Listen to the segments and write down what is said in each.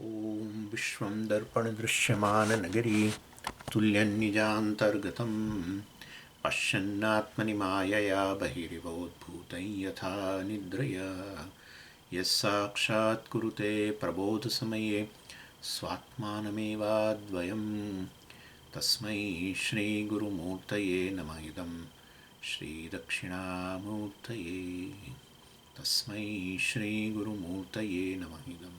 ॐ विश्वं दर्पणदृश्यमाननगरी तुल्यन्निजान्तर्गतं पश्यन्नात्मनि मायया बहिरिवोद्भूतं यथा निद्रया यः साक्षात् कुरुते प्रबोधसमये स्वात्मानमेवाद्वयं तस्मै श्रीगुरुमूर्तये नमः इदं श्रीदक्षिणामूर्तये तस्मै श्रीगुरुमूर्तये नमः इदं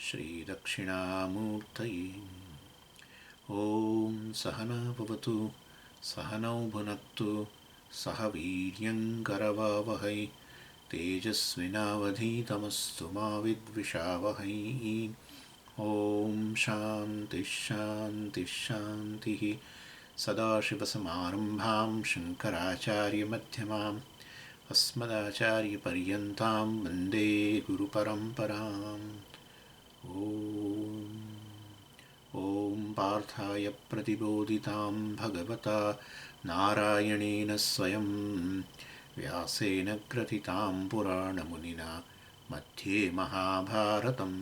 श्रीदक्षिणामूर्तये। ॐ सहना भवतु सहनौ भुनक्तु सह वीर्यङ्करवावहै तेजस्विनावधीतमस्तु मा विद्विषावहै। ॐ शान्तिः शान्तिः शान्तिः। सदाशिवसमारम्भां शङ्कराचार्यमध्यमाम् अस्मदाचार्यपर्यन्तां वन्दे गुरुपरम्पराम्। ॐ पार्थाय प्रतिबोधितां भगवता नारायणेन स्वयं व्यासेन ग्रथितां पुराणमुनिना मध्ये महाभारतम्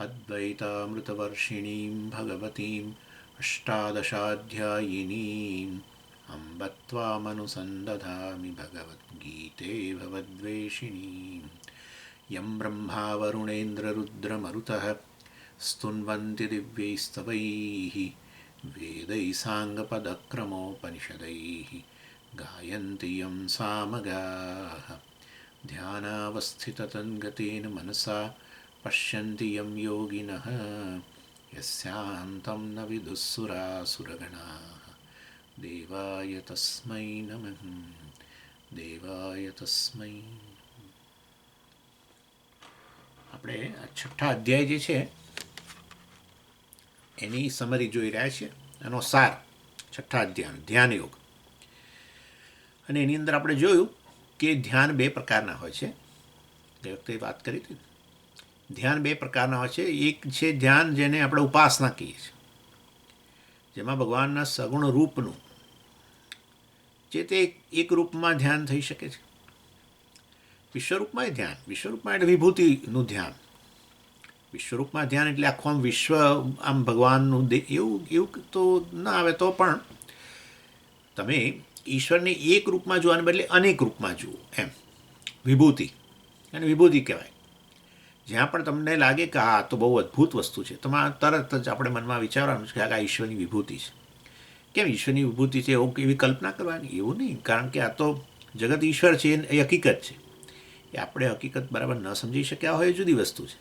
अद्वैतामृतवर्षिणीं भगवतीम् अष्टादशाध्यायिनीम् अम्ब त्वामनुसन्दधामि भगवद्गीते भवद्वेषिणीम्। यं ब्रह्मा वरुणेन्द्ररुद्रमरुतः स्तुन्वन्ति दिव्यैस्तवैः वेदैः साङ्गपदक्रमोपनिषदैः गायन्ति यं सामगाः। ध्यानावस्थिततन्गतेन मनसा पश्यन्ति यं योगिनः यस्यान्तं न विदुःसुरासुरगणाः। देवाय तस्मै नमः देवाय तस्मै। આપણે છઠ્ઠા અધ્યાય જે છે એની સમરી જોઈ રહ્યા છીએ, એનો સાર છઠ્ઠા અધ્યાયનો ધ્યાન યોગ. અને એની અંદર આપણે જોયું કે ધ્યાન બે પ્રકારના હોય છે. ગઈ વખતે વાત કરી હતી. ધ્યાન બે પ્રકારના હોય છે. એક છે ધ્યાન જેને આપણે ઉપાસના કહીએ છીએ, જેમાં ભગવાનના સગુણ રૂપનું જે તે એક રૂપમાં ધ્યાન થઈ શકે છે. વિશ્વરૂપમાં ધ્યાન, વિશ્વરૂપમાં એટલે વિભૂતિનું ધ્યાન. વિશ્વરૂપમાં ધ્યાન એટલે આખું આમ વિશ્વ આમ ભગવાનનું એવું તો ના આવે, તો પણ તમે ઈશ્વરને એક રૂપમાં જોવાને બદલે અનેક રૂપમાં જુઓ, એમ વિભૂતિ. અને વિભૂતિ કહેવાય જ્યાં પણ તમને લાગે કે આ તો બહુ અદ્ભુત વસ્તુ છે, તમારે તરત જ આપણે મનમાં વિચારવાનું છે કે આ ઈશ્વરની વિભૂતિ છે. કેમ ઈશ્વરની વિભૂતિ છે એવી કલ્પના કરવાની? એવું નહીં, કારણ કે આ તો જગત ઈશ્વર છે એ હકીકત છે. એ આપણે હકીકત બરાબર ન સમજી શક્યા હોય એ જુદી વસ્તુ છે,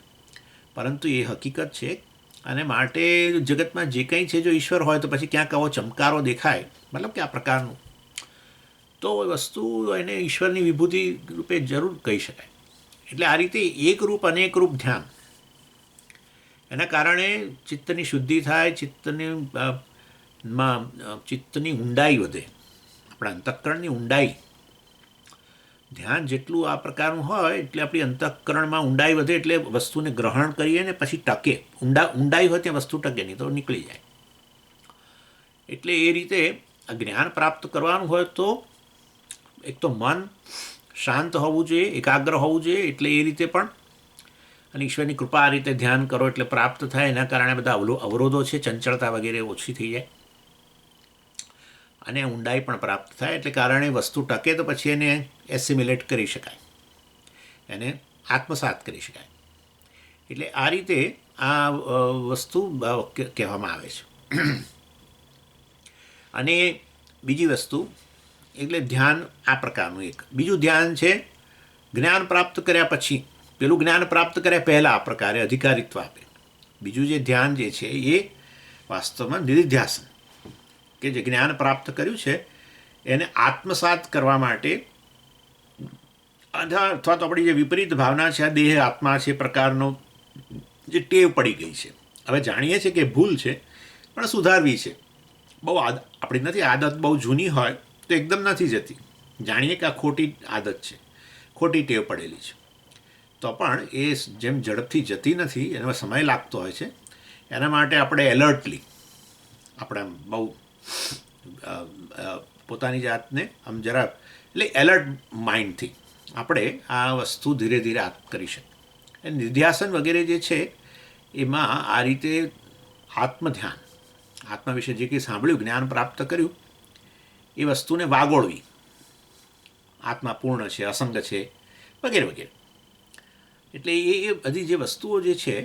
પરંતુ એ હકીકત છે. અને માટે જગતમાં જે કંઈ છે જો ઈશ્વર હોય તો પછી ક્યાંક આવો ચમકારો દેખાય, મતલબ કે આ પ્રકારનું, તો એ વસ્તુ એને ઈશ્વરની વિભૂતિ રૂપે જરૂર કહી શકાય. એટલે આ રીતે એક રૂપ અનેક રૂપ ધ્યાન, એના કારણે ચિત્તની શુદ્ધિ થાય, ચિત્તની ઊંડાઈ વધે, આપણા અંતઃકરણની ઊંડાઈ. ધ્યાન જેટલું આ પ્રકારનું હોય એટલે આપણી અંતઃકરણમાં ઊંડાઈ વધે, એટલે વસ્તુને ગ્રહણ કરીએ ને પછી ટકે. ઊંડાઈ હોય ત્યાં વસ્તુ ટકે, નહીં તો નીકળી જાય. એટલે એ રીતે આ જ્ઞાન પ્રાપ્ત કરવાનું હોય તો એક તો મન શાંત હોવું જોઈએ, એકાગ્ર હોવું જોઈએ. એટલે એ રીતે પણ, અને ઈશ્વરની કૃપા આ રીતે ધ્યાન કરો એટલે પ્રાપ્ત થાય. એના કારણે બધા અવરોધો છે, ચંચળતા વગેરે ઓછી થઈ જાય અને ઊંડાઈ પણ પ્રાપ્ત થાય. એટલે કારણે વસ્તુ ટકે તો પછી એને એસિમ્યુલેટ કરી શકાય, એને આત્મસાત કરી શકાય. એટલે આ રીતે આ વસ્તુ કહેવામાં આવે છે. અને બીજી વસ્તુ એટલે ધ્યાન આ પ્રકારનું એક. બીજું ધ્યાન છે જ્ઞાન પ્રાપ્ત કર્યા પછી. પેલું જ્ઞાન પ્રાપ્ત કર્યા પહેલાં આ પ્રકારે અધિકારીત્વ આપે. બીજું જે ધ્યાન જે છે એ વાસ્તવમાં નિધિધ્યાસન, કે જે જ્ઞાન પ્રાપ્ત કર્યું છે એને આત્મસાત કરવા માટે, અથવા તો આપણી જે વિપરીત ભાવના છે, આ દેહ આત્મા છે પ્રકારનો જે ટેવ પડી ગઈ છે. હવે જાણીએ છીએ કે ભૂલ છે પણ સુધારવી છે. બહુ આપણી નથી આદત, બહુ જૂની હોય તો એકદમ નથી જતી. જાણીએ કે આ ખોટી આદત છે, ખોટી ટેવ પડેલી છે, તો પણ એ જેમ ઝડપથી જતી નથી, એનો સમય લાગતો હોય છે. એના માટે આપણે એલર્ટલી, આપણે બહુ પોતાની જાતને આમ જરા એટલે એલર્ટ માઇન્ડથી આપણે આ વસ્તુ ધીરે ધીરે કરી શકીએ. નિધ્યાસન વગેરે જે છે એમાં આ રીતે આત્મધ્યાન, આત્મા વિશે જે કંઈ સાંભળ્યું, જ્ઞાન પ્રાપ્ત કર્યું, એ વસ્તુને વાગોળવી. આત્મા પૂર્ણ છે, અસંગ છે, વગેરે વગેરે. એટલે એ બધી જે વસ્તુઓ જે છે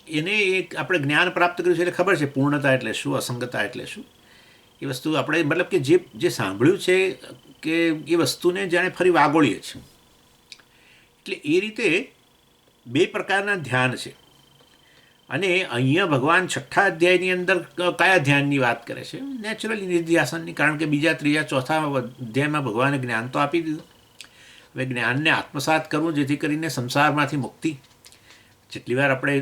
એને એક આપણે જ્ઞાન પ્રાપ્ત કર્યું છે એટલે ખબર છે પૂર્ણતા એટલે શું, અસંગતા એટલે શું. એ વસ્તુ આપણે મતલબ કે જે સાંભળ્યું છે કે એ વસ્તુને જાણે ફરી વાગોળીએ છીએ. એટલે એ રીતે બે પ્રકારના ધ્યાન છે. અને અહીંયા ભગવાન છઠ્ઠા અધ્યાયની અંદર કયા ધ્યાનની વાત કરે છે? નેચરલી નિધિધ્યાસનની. કારણ કે બીજા, ત્રીજા, ચોથા અધ્યાયમાં ભગવાને જ્ઞાન તો આપી દીધું. હવે જ્ઞાનને આત્મસાત કરવું જેથી કરીને સંસારમાંથી મુક્તિ. જેટલી વાર આપણે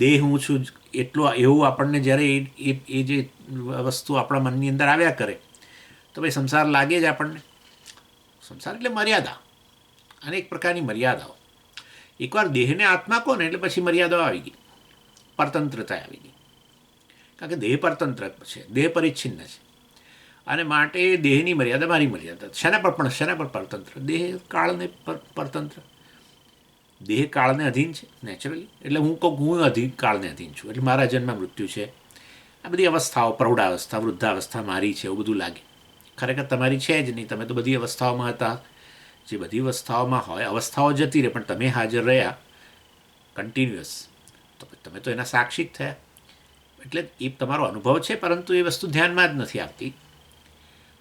દેહ હું છું એટલું એવું આપણને જ્યારે એ જે વસ્તુ આપણા મનની અંદર આવ્યા કરે તો ભાઈ સંસાર લાગે જ આપણને. સંસાર એટલે મર્યાદા, અનેક પ્રકારની મર્યાદાઓ. એકવાર દેહને આત્મા કહો ને એટલે પછી મર્યાદાઓ આવી ગઈ, પરતંત્રતા આવી ગઈ. કારણ કે દેહ પરતંત્ર છે, દેહ પરિચ્છિન્ન છે. અને માટે દેહની મર્યાદા મારી મર્યાદા. શેના પર પણ, શેના પર પરતંત્ર? દેહ કાળને પરતંત્ર. દેહ કાળને અધીન છે નેચરલી. એટલે હું કહું હું કાળને અધીન છું એટલે મારા જન્મ મૃત્યુ છે, આ બધી અવસ્થાઓ, પ્રૌઢાવસ્થા, વૃદ્ધાવસ્થા મારી છે એવું બધું લાગે. ખરેખર તમારી છે જ નહીં. તમે તો બધી અવસ્થાઓમાં હતા. જે બધી અવસ્થાઓમાં હોય, અવસ્થાઓ જતી રહે પણ તમે હાજર રહ્યા કન્ટિન્યુઅસ, તો તમે તો એના સાક્ષી જ થયા. એટલે એ તમારો અનુભવ છે, પરંતુ એ વસ્તુ ધ્યાનમાં જ નથી આવતી.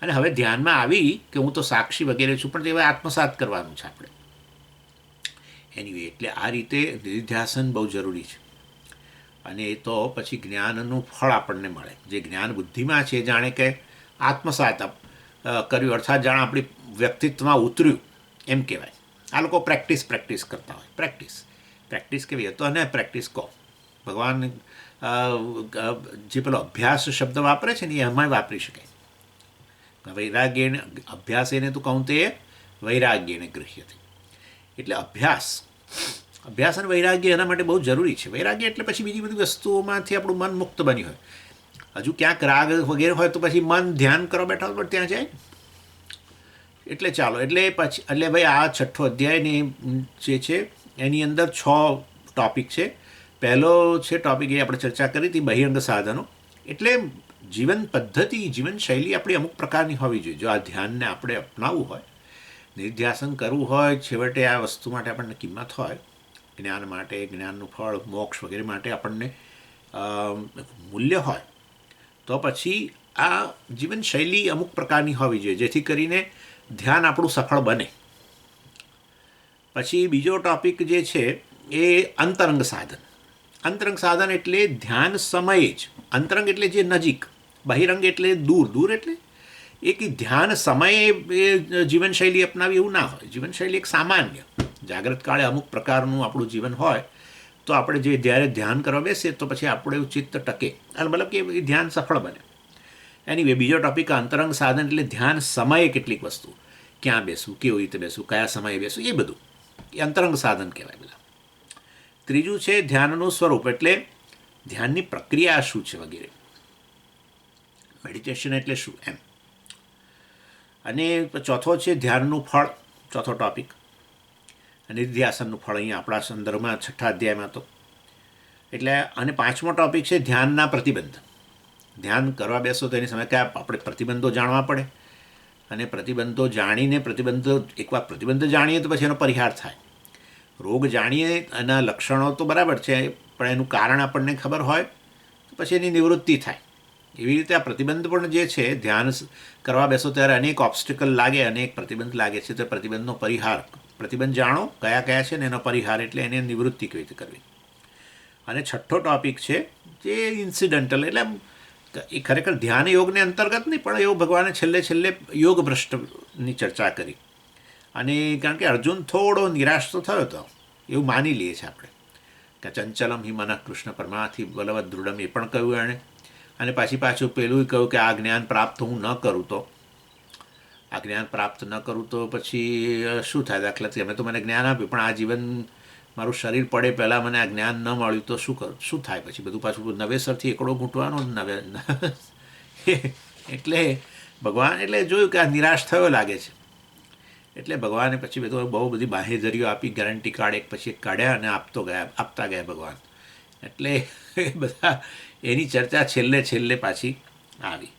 અને હવે ધ્યાનમાં આવી કે હું તો સાક્ષી વગેરે છું, પણ તે આત્મસાત કરવાનું છે આપણે. એનીવે, એટલે આ રીતે નિધિધ્યાસન બહુ જરૂરી છે. અને એ તો પછી જ્ઞાનનું ફળ આપણને મળે. જે જ્ઞાન બુદ્ધિમાં છે, જાણે કે આત્મસાત કર્યું, અર્થાત જાણે આપણી વ્યક્તિત્વમાં ઉતર્યું એમ કહેવાય. આ લોકો પ્રેક્ટિસ કરતા હોય. પ્રેક્ટિસ કેવી હતો? અને પ્રેક્ટિસ કહો. ભગવાન જે પેલો અભ્યાસ શબ્દ વાપરે છે ને એ એમાં વાપરી શકાય. વૈરાગ્યને અભ્યાસ એને તું કહું તે વૈરાગ્યને ગૃહ્યતે. એટલે અભ્યાસ અને વૈરાગ્ય એના માટે બહુ જરૂરી છે. વૈરાગ્ય એટલે પછી બીજી બધી વસ્તુઓમાંથી આપણું મન મુક્ત બન્યું હોય. હજુ ક્યાંક રાગ વગેરે હોય તો પછી મન ધ્યાન કરવા બેઠા હોય ત્યાં જાય. એટલે ચાલો, એટલે પછી એટલે ભાઈ આ છઠ્ઠો અધ્યાયની જે છે એની અંદર 6 ટૉપિક છે. પહેલો છે ટૉપિક એ આપણે ચર્ચા કરી હતી, બહિરંગ સાધનો. એટલે જીવન પદ્ધતિ, જીવનશૈલી આપણી અમુક પ્રકારની હોવી જોઈએ. જો આ ધ્યાનને આપણે અપનાવવું હોય, નિર્ધ્યાસન કરવું હોય, છેવટે આ વસ્તુ માટે આપણને કિંમત હોય, જ્ઞાન માટે, જ્ઞાનનું ફળ, મોક્ષ વગેરે માટે આપણને મૂલ્ય હોય, તો પછી આ જીવનશૈલી અમુક પ્રકારની હોવી જોઈએ જેથી કરીને ધ્યાન આપણું સફળ બને. પછી બીજો ટૉપિક જે છે એ અંતરંગ સાધન. અંતરંગ સાધન એટલે ધ્યાન સમયે જ. અંતરંગ એટલે જે નજીક, બહિરંગ એટલે દૂર એટલે એક ધ્યાન સમયે એ જીવનશૈલી અપનાવી એવું ના હોય. જીવનશૈલી એક સામાન્ય, જાગ્રત કાળે અમુક પ્રકારનું આપણું જીવન હોય તો આપણે જ્યારે ધ્યાન કરવા બેસીએ તો પછી આપણે ચિત્ત ટકે, મતલબ કે એ ધ્યાન સફળ બને. એની બીજો ટૉપિક અંતરંગ સાધન એટલે ધ્યાન સમયે કેટલીક વસ્તુ, ક્યાં બેસવું, કેવી રીતે બેસવું, કયા સમયે બેસવું, એ બધું એ અંતરંગ સાધન કહેવાય બધા. ત્રીજું છે ધ્યાનનું સ્વરૂપ, એટલે ધ્યાનની પ્રક્રિયા શું છે વગેરે. મેડિટેશન એટલે શું એમ. અને ચોથો છે ધ્યાનનું ફળ, ચોથો ટૉપિક. નિધિધ્યાસનનું ફળ અહીંયા આપણા સંદર્ભમાં છઠ્ઠા અધ્યાયમાં તો. એટલે અને પાંચમો ટૉપિક છે ધ્યાનના પ્રતિબંધ. ધ્યાન કરવા બેસો તો એની સામે કયા આપણે પ્રતિબંધો જાણવા પડે. અને પ્રતિબંધો જાણીને એકવાર પ્રતિબંધ જાણીએ તો પછી એનો પરિહાર થાય. રોગ જાણીએ એના લક્ષણો તો બરાબર છે, પણ એનું કારણ આપણને ખબર હોય તો પછી એની નિવૃત્તિ થાય. એવી રીતે આ પ્રતિબંધ પણ જે છે, ધ્યાન કરવા બેસો ત્યારે અનેક ઓબ્સ્ટિકલ લાગે, અનેક પ્રતિબંધ લાગે છે, તો પ્રતિબંધનો પરિહાર, પ્રતિબંધ જાણો કયા કયા છે ને એનો પરિહાર એટલે એને નિવૃત્તિ કેવી રીતે કરવી. અને છઠ્ઠો ટૉપિક છે જે ઇન્સિડન્ટલ, એટલે એ ખરેખર ધ્યાન યોગને અંતર્ગત નહીં, પણ એવું ભગવાને છેલ્લે યોગ ભ્રષ્ટની ચર્ચા કરી. અને કારણ કે અર્જુન થોડો નિરાશ તો થયો હતો એવું માની લઈએ છીએ આપણે કે ચંચલમ હિ મનઃ કૃષ્ણ પરમાથી બલવત દૃઢમ, એ પણ કહ્યું એણે. અને પાછું પેલું કહ્યું કે આ જ્ઞાન પ્રાપ્ત હું ન કરું તો, આ જ્ઞાન પ્રાપ્ત ન કરું તો પછી શું થાય? દાખલા તરીકે અમે તો મને જ્ઞાન આપ્યું પણ આ જીવન મારું શરીર પડે પહેલાં મને આ જ્ઞાન ન મળ્યું તો શું થાય? પછી બધું પાછું નવેસરથી એકડો ઘૂંટવાનો એટલે ભગવાન એટલે જોયું કે આ નિરાશ થયો લાગે છે. એટલે ભગવાને પછી બહુ બધી બાહેધરીઓ આપી, ગેરંટી કાર્ડ એક પછી એક કાઢ્યા અને આપતા ગયા ભગવાન એટલે એ બધા એની ચર્ચા છેલ્લે પાછી આવી.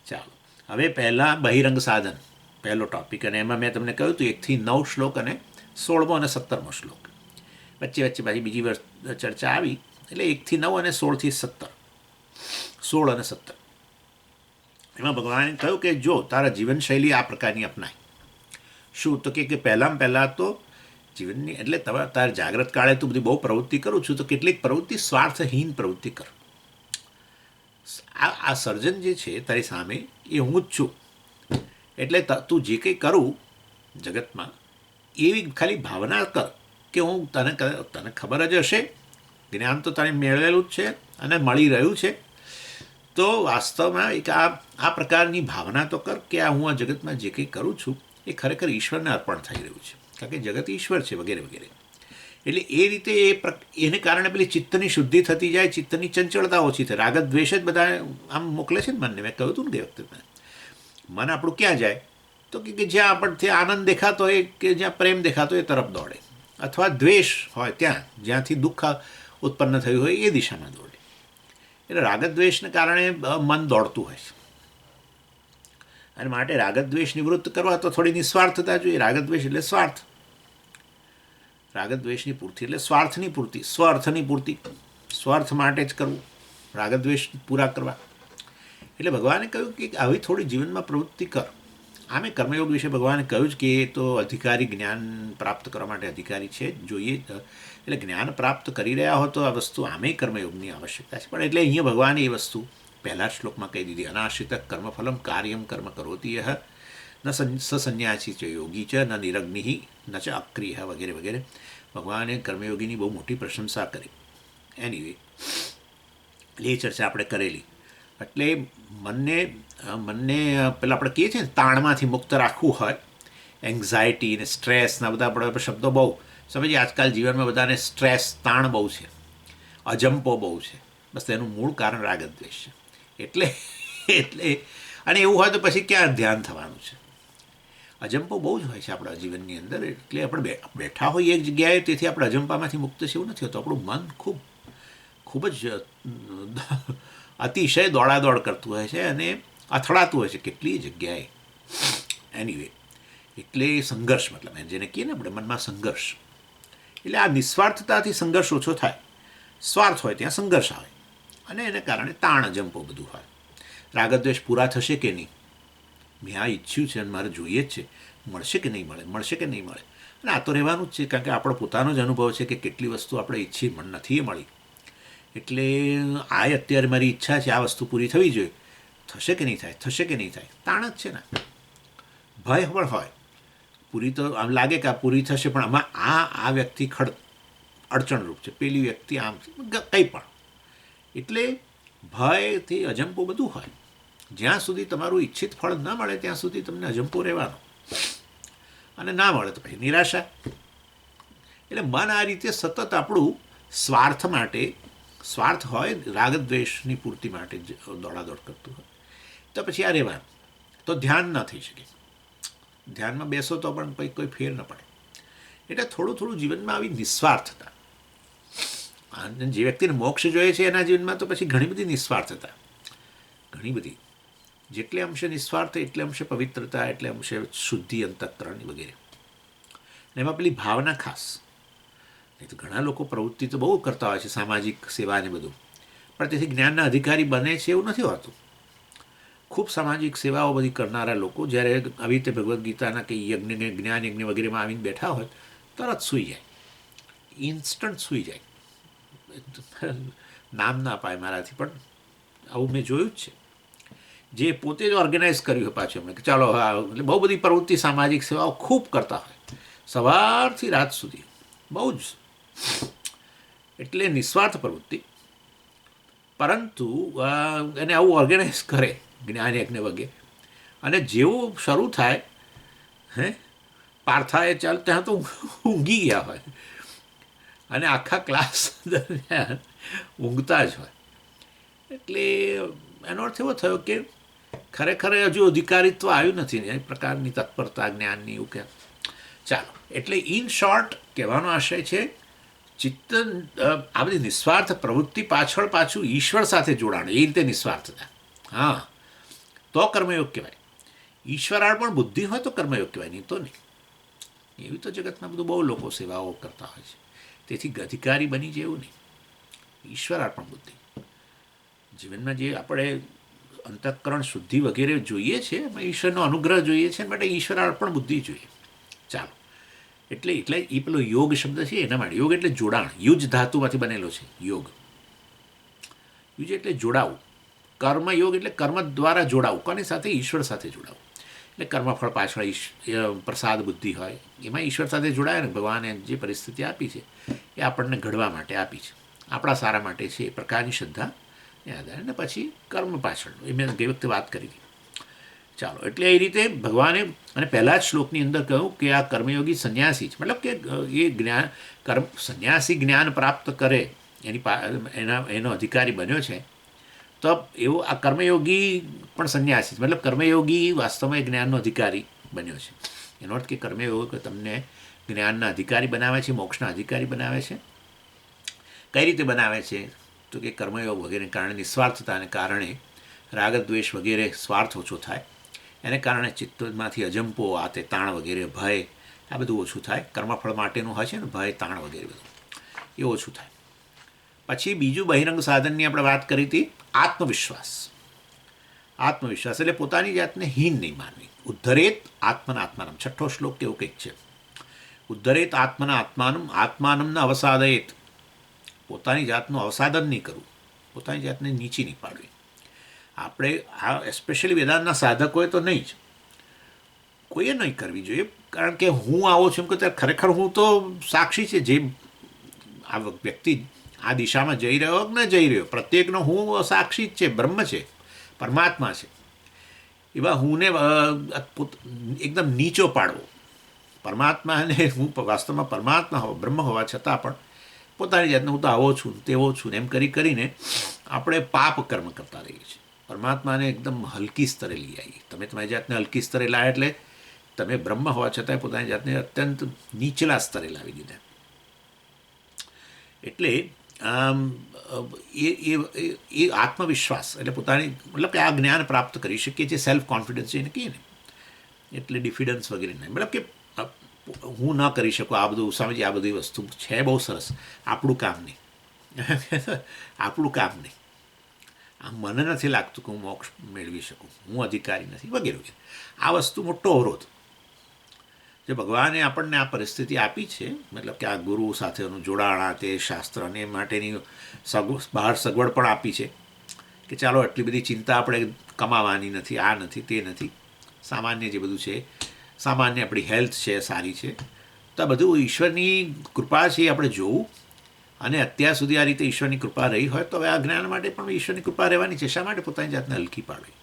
ચાલો, હવે પહેલાં બહિરંગ સાધન, પહેલો ટૉપિક, અને એમાં મેં તમને કહ્યું હતું 1-9 શ્લોક અને 16મો અને 17મો શ્લોક. વચ્ચે પાછી બીજી ચર્ચા આવી, એટલે 1-9 અને 16-17, 16 અને 17. એમાં ભગવાને કહ્યું કે જો તારા જીવનશૈલી આ પ્રકારની અપનાય. શું તો કે પહેલાં તો જીવનની, એટલે તારે જાગ્રત કાળે તું બધી બહુ પ્રવૃત્તિ કરું છું, તો કેટલીક પ્રવૃત્તિ સ્વાર્થહીન પ્રવૃત્તિ કર. આ સર્જન જે છે તારી સામે એ હું જ છું, એટલે તું જે કંઈ કરું જગતમાં એવી ખાલી ભાવના કર કે હું તને ખબર જ હશે, જ્ઞાન તો તારે મેળવેલું જ છે અને મળી રહ્યું છે, તો વાસ્તવમાં એક આ પ્રકારની ભાવના તો કર કે હું આ જગતમાં જે કંઈ કરું છું એ ખરેખર ઈશ્વરને અર્પણ થઈ રહ્યું છે, કારણ કે જગત ઈશ્વર છે વગેરે વગેરે. એટલે એ રીતે એને કારણે પેલી ચિત્તની શુદ્ધિ થતી જાય, ચિત્તની ચંચળતા ઓછી થાય. રાગ દ્વેષ જ બધા આમ મોકલે છે ને મનને. મેં કહ્યું હતું ને તે વખતે, મન આપણું ક્યાં જાય તો કે જ્યાં આપણથી આનંદ દેખાતો હોય કે જ્યાં પ્રેમ દેખાતો હોય એ તરફ દોડે, અથવા દ્વેષ હોય ત્યાં, જ્યાંથી દુઃખ ઉત્પન્ન થયું હોય એ દિશામાં દોડે. એટલે રાગદ્વેષને કારણે મન દોડતું હોય છે, અને માટે રાગદ્વેષ નિવૃત્ત કરવા તો થોડી નિસ્વાર્થતા જોઈએ. રાગદ્વેષ એટલે સ્વાર્થ, રાગદ્વેષની પૂર્તિ એટલે સ્વાર્થની પૂર્તિ, સ્વાર્થની પૂર્તિ, સ્વાર્થ માટે જ કરવું, રાગદ્વેષ પૂરા કરવા. એટલે ભગવાને કહ્યું કે આવી થોડી જીવનમાં પ્રવૃત્તિ કર. આમે કર્મયોગ વિશે ભગવાને કહ્યું જ કે એ તો અધિકારી, જ્ઞાન પ્રાપ્ત કરવા માટે અધિકારી છે, જોઈએ. એટલે જ્ઞાન પ્રાપ્ત કરી રહ્યા હો તો આ વસ્તુ આમે કર્મયોગની આવશ્યકતા છે. પણ એટલે અહીંયા ભગવાને એ વસ્તુ પહેલા શ્લોકમાં કહી દીધી, અનાશ્રિત કર્મફલમ કાર્યમ કર્મ કરોતિ યહ ન સસન્યાસી ચ યોગી ચ ન નિરગ્નિ ન ચ અક્રિય વગેરે વગેરે. ભગવાને કર્મયોગીની બહુ મોટી પ્રશંસા કરી. એનીવે, એ ચર્ચા આપણે કરેલી. એટલે મનને પેલા આપણે કહીએ છીએ ને, તાણમાંથી મુક્ત રાખવું હોય, એન્ઝાયટી ને સ્ટ્રેસના બધા આપણે શબ્દો બહુ સમજીએ. આજકાલ જીવનમાં બધાને સ્ટ્રેસ, તાણ બહુ છે, અજંપો બહુ છે. બસ તેનું મૂળ કારણ રાગદ્વેષ છે. એટલે અને એવું હોય તો પછી ક્યાં ધ્યાન થવાનું છે? અજંપો બહુ જ હોય છે આપણા જીવનની અંદર. એટલે આપણે બેઠા હોઈએ એક જગ્યાએ, તેથી આપણે અજંપામાંથી મુક્ત છે એવું નથી હોતું. આપણું મન ખૂબ જ અતિશય દોડાદોડ કરતું હોય છે અને અથડાતું હોય છે કેટલી જગ્યાએ. એનીવે, એટલે સંઘર્ષ, મતલબ જેને કહીએ ને આપણે મનમાં સંઘર્ષ, એટલે આ નિસ્વાર્થતાથી સંઘર્ષ ઓછો થાય. સ્વાર્થ હોય ત્યાં સંઘર્ષ આવે, અને એને કારણે તાણ, અજંપો બધું હોય. રાગદ્વેષ પૂરા થશે કે નહીં, મેં આ ઈચ્છ્યું છે અને મારે જોઈએ જ છે, મળશે કે નહીં મળે, મળશે કે નહીં મળે. અને આ તો રહેવાનું જ છે, કારણ કે આપણો પોતાનો જ અનુભવ છે કે કેટલી વસ્તુ આપણે ઈચ્છી નથી મળી. એટલે આ અત્યારે મારી ઈચ્છા છે, આ વસ્તુ પૂરી થવી જોઈએ, થશે કે નહીં થાય, થશે કે નહીં થાય, તાણ જ છે ને. ભય પણ હોય, પૂરી તો આમ લાગે કે આ પૂરી થશે, પણ આમાં આ વ્યક્તિ અડચણરૂપ છે, પેલી વ્યક્તિ આમ કંઈ પણ. એટલે ભયથી અજંપો બધું હોય. જ્યાં સુધી તમારું ઈચ્છિત ફળ ન મળે ત્યાં સુધી તમને અજંપો રહેવાનો, અને ના મળે તો પછી નિરાશા. એટલે મન આ રીતે સતત આપણું સ્વાર્થ માટે, સ્વાર્થ હોય રાગદ્વેષની પૂર્તિ માટે દોડાદોડ કરતું હોય, તો પછી આ રહેવાનું, તો ધ્યાન ન થઈ શકે. ધ્યાનમાં બેસો તો પણ કોઈ ફેર ન પડે. એટલે થોડું જીવનમાં આવી નિસ્વાર્થતા. જે વ્યક્તિને મોક્ષ જોઈએ છે એના જીવનમાં તો પછી ઘણી બધી નિસ્વાર્થતા, ઘણી બધી. જેટલે અંશે નિસ્વાર્થ એટલે અંશે પવિત્રતા, એટલે અંશે શુદ્ધિ અંતઃકરણ વગેરે. એમાં પેલી ભાવના ખાસ. નહીં તો ઘણા લોકો પ્રવૃત્તિ તો બહુ કરતા હોય છે, સામાજિક સેવા ને બધું, પણ તેથી જ્ઞાનના અધિકારી બને છે એવું નથી હોતું. ખૂબ સામાજિક સેવાઓ બધી કરનારા લોકો જ્યારે આવી રીતે ભગવદ્ ગીતાના કે યજ્ઞને, જ્ઞાન યજ્ઞ વગેરેમાં આવીને બેઠા હોય, તરત સૂઈ જાય, ઇન્સ્ટન્ટ સૂઈ જાય. નામ ના પાય મારાથી, પણ આવું મેં જોયું જ છે. જે પોતે જ ઓર્ગેનાઇઝ કર્યું હોય પાછું એમણે કે ચાલો હા, એટલે બહુ બધી પ્રવૃત્તિ, સામાજિક સેવાઓ ખૂબ કરતા હોય, સવારથી રાત સુધી બહુ જ. એટલે નિસ્વાર્થ પ્રવૃત્તિ, પરંતુ એને આવું ઓર્ગેનાઇઝ કરે જ્ઞાન યજ્ઞ વગેરે, અને જેવું શરૂ થાય પાર્થાએ ચાલ ત્યાં તો ઊંઘી ગયા હોય, અને આખા ક્લાસ દરમિયાન ઊંઘતા જ હોય. એટલે એનો અર્થ એવો થયો કે ખરેખર હજુ અધિકારીત્વ આવ્યું નથી ને, એ પ્રકારની તત્પરતા જ્ઞાનની એવું કે. ચાલો, એટલે ઇન શોર્ટ કહેવાનો આશય છે, ચિત્ત આ બધી નિસ્વાર્થ પ્રવૃત્તિ પાછળ પાછું ઈશ્વર સાથે જોડાણ, એ રીતે નિસ્વાર્થતા. હા, તો કર્મયોગ કહેવાય. ઈશ્વરાળ પણ બુદ્ધિ હોય તો કર્મયોગ કહેવાય, નહીં તો નહીં. એવી તો જગતમાં બધું બહુ લોકો સેવાઓ કરતા હોય છે, તેથી અધિકારી બની જેવું નહીં. ઈશ્વરાળ પણ બુદ્ધિ, જીવનમાં જે આપણે અંતઃકરણ શુદ્ધિ વગેરે જોઈએ છે, એમાં ઈશ્વરનો અનુગ્રહ જોઈએ છે, માટે ઈશ્વરાળ પણ બુદ્ધિ જોઈએ. ચાલો, એટલે એ પેલો યોગ શબ્દ છે એના માટે. યોગ એટલે જોડાણ, યુજ ધાતુમાંથી બનેલો છે યોગ. યુજ એટલે જોડાવું. કર્મયોગ એટલે કર્મ દ્વારા જોડાવું, કોની સાથે? ઈશ્વર સાથે જોડાવું. એટલે કર્મફળ પાછળ પ્રસાદ બુદ્ધિ હોય, એમાં ઈશ્વર સાથે જોડાય ને. ભગવાને જે પરિસ્થિતિ આપી છે એ આપણને ઘડવા માટે આપી છે, આપણા સારા માટે છે, એ પ્રકારની શ્રદ્ધા એ આધારે. ને પછી કર્મ પાછળ એ મેં ગઈ વખતે વાત કરી હતી. ચાલો, એટલે એ રીતે ભગવાને, અને પહેલાં જ શ્લોકની અંદર કહ્યું કે આ કર્મયોગી સંન્યાસી છે, મતલબ કે એ સંન્યાસી જ્ઞાન પ્રાપ્ત કરે એનો અધિકારી બન્યો છે, તો એવો આ કર્મયોગી પણ સંન્યાસી, મતલબ કર્મયોગી વાસ્તવમાં એ જ્ઞાનનો અધિકારી બન્યો છે. એનો અર્થ કે કર્મયોગ તમને જ્ઞાનના અધિકારી બનાવે છે, મોક્ષના અધિકારી બનાવે છે. કઈ રીતે બનાવે છે? તો કે કર્મયોગ વગેરેને કારણે, નિસ્વાર્થતાને કારણે રાગદ્વેષ વગેરે સ્વાર્થ ઓછો થાય, એને કારણે ચિત્તમાંથી અજંપો, આ તે તાણ વગેરે, ભય, આ બધું ઓછું થાય. કર્મફળ માટેનું હોય છે ને ભય, તાણ વગેરે બધું, એ ઓછું થાય. પછી બીજું બહિરંગ સાધનની આપણે વાત કરી હતી, આત્મવિશ્વાસ. આત્મવિશ્વાસ એટલે પોતાની જાતને હીન નહીં માનવી. ઉદ્ધરેત આત્મના આત્માનમ, છઠ્ઠો શ્લોક કેવું કંઈક છે. ઉદ્ધરેત આત્મના આત્માનમ, આત્માનમને અવસાદયેત. પોતાની જાતનું અવસાદન નહીં કરવું, પોતાની જાતને નીચી નહીં પાડવી. આપણે આ એસ્પેશિયલી વેદાંતના સાધકોએ તો નહીં જ, કોઈએ નહીં કરવી જોઈએ. કારણ કે હું આવો છું કે ખરેખર હું તો સાક્ષી છે, જે આ વ્યક્તિ આ દિશામાં જઈ રહ્યો કે ન જઈ રહ્યો, પ્રત્યેકનો હું સાક્ષી જ છે, બ્રહ્મ છે, પરમાત્મા છે. એવા હુંને એકદમ નીચો પાડવો, પરમાત્માને હું વાસ્તવમાં પરમાત્મા બ્રહ્મ હોવા છતાં પણ પોતાની જાતને હું તો આવો છું, તેવો છું, એમ કરીને આપણે પાપ કર્મ કરતા રહીએ છીએ. પરમાત્માને એકદમ હલકી સ્તરે લઈ આવીએ. તમે તમારી જાતને હલકી સ્તરે લાવ્યા એટલે તમે બ્રહ્મ હોવા છતાં પોતાની જાતને અત્યંત નીચલા સ્તરે લાવી દીધા. એટલે એ આત્મવિશ્વાસ એટલે પોતાની, મતલબ કે આ જ્ઞાન પ્રાપ્ત કરી શકીએ છીએ, સેલ્ફ કોન્ફિડન્સ એને કહીએ ને, એટલે ડિફિડન્સ વગેરે નહીં. મતલબ કે હું ન કરી શકું આ બધું, સ્વામીજી આ બધી વસ્તુ છે બહુ સરસ, આપણું કામ નહીં. આપણું કામ નહીં, આમ મને નથી લાગતું કે હું મોક્ષ મેળવી શકું, હું અધિકારી નથી વગેરે વગેરે. આ વસ્તુ મોટો અવરોધ. જે ભગવાને આપણને આ પરિસ્થિતિ આપી છે, મતલબ કે આ ગુરુ સાથેનું જોડાણ, તે શાસ્ત્ર અને એ માટેની બહાર સગવડ પણ આપી છે કે ચાલો આટલી બધી ચિંતા આપણે કમાવાની નથી, આ નથી, તે નથી. સામાન્ય જે બધું છે, સામાન્ય આપણી હેલ્થ છે, સારી છે, તો આ બધું ઈશ્વરની કૃપા છે, એ આપણે જોવું. અને અત્યાર સુધી આ રીતે ઈશ્વરની કૃપા રહી હોય તો હવે આ જ્ઞાન માટે પણ ઈશ્વરની કૃપા રહેવાની છે. શા માટે પોતાની જાતને હલકી પાડવી?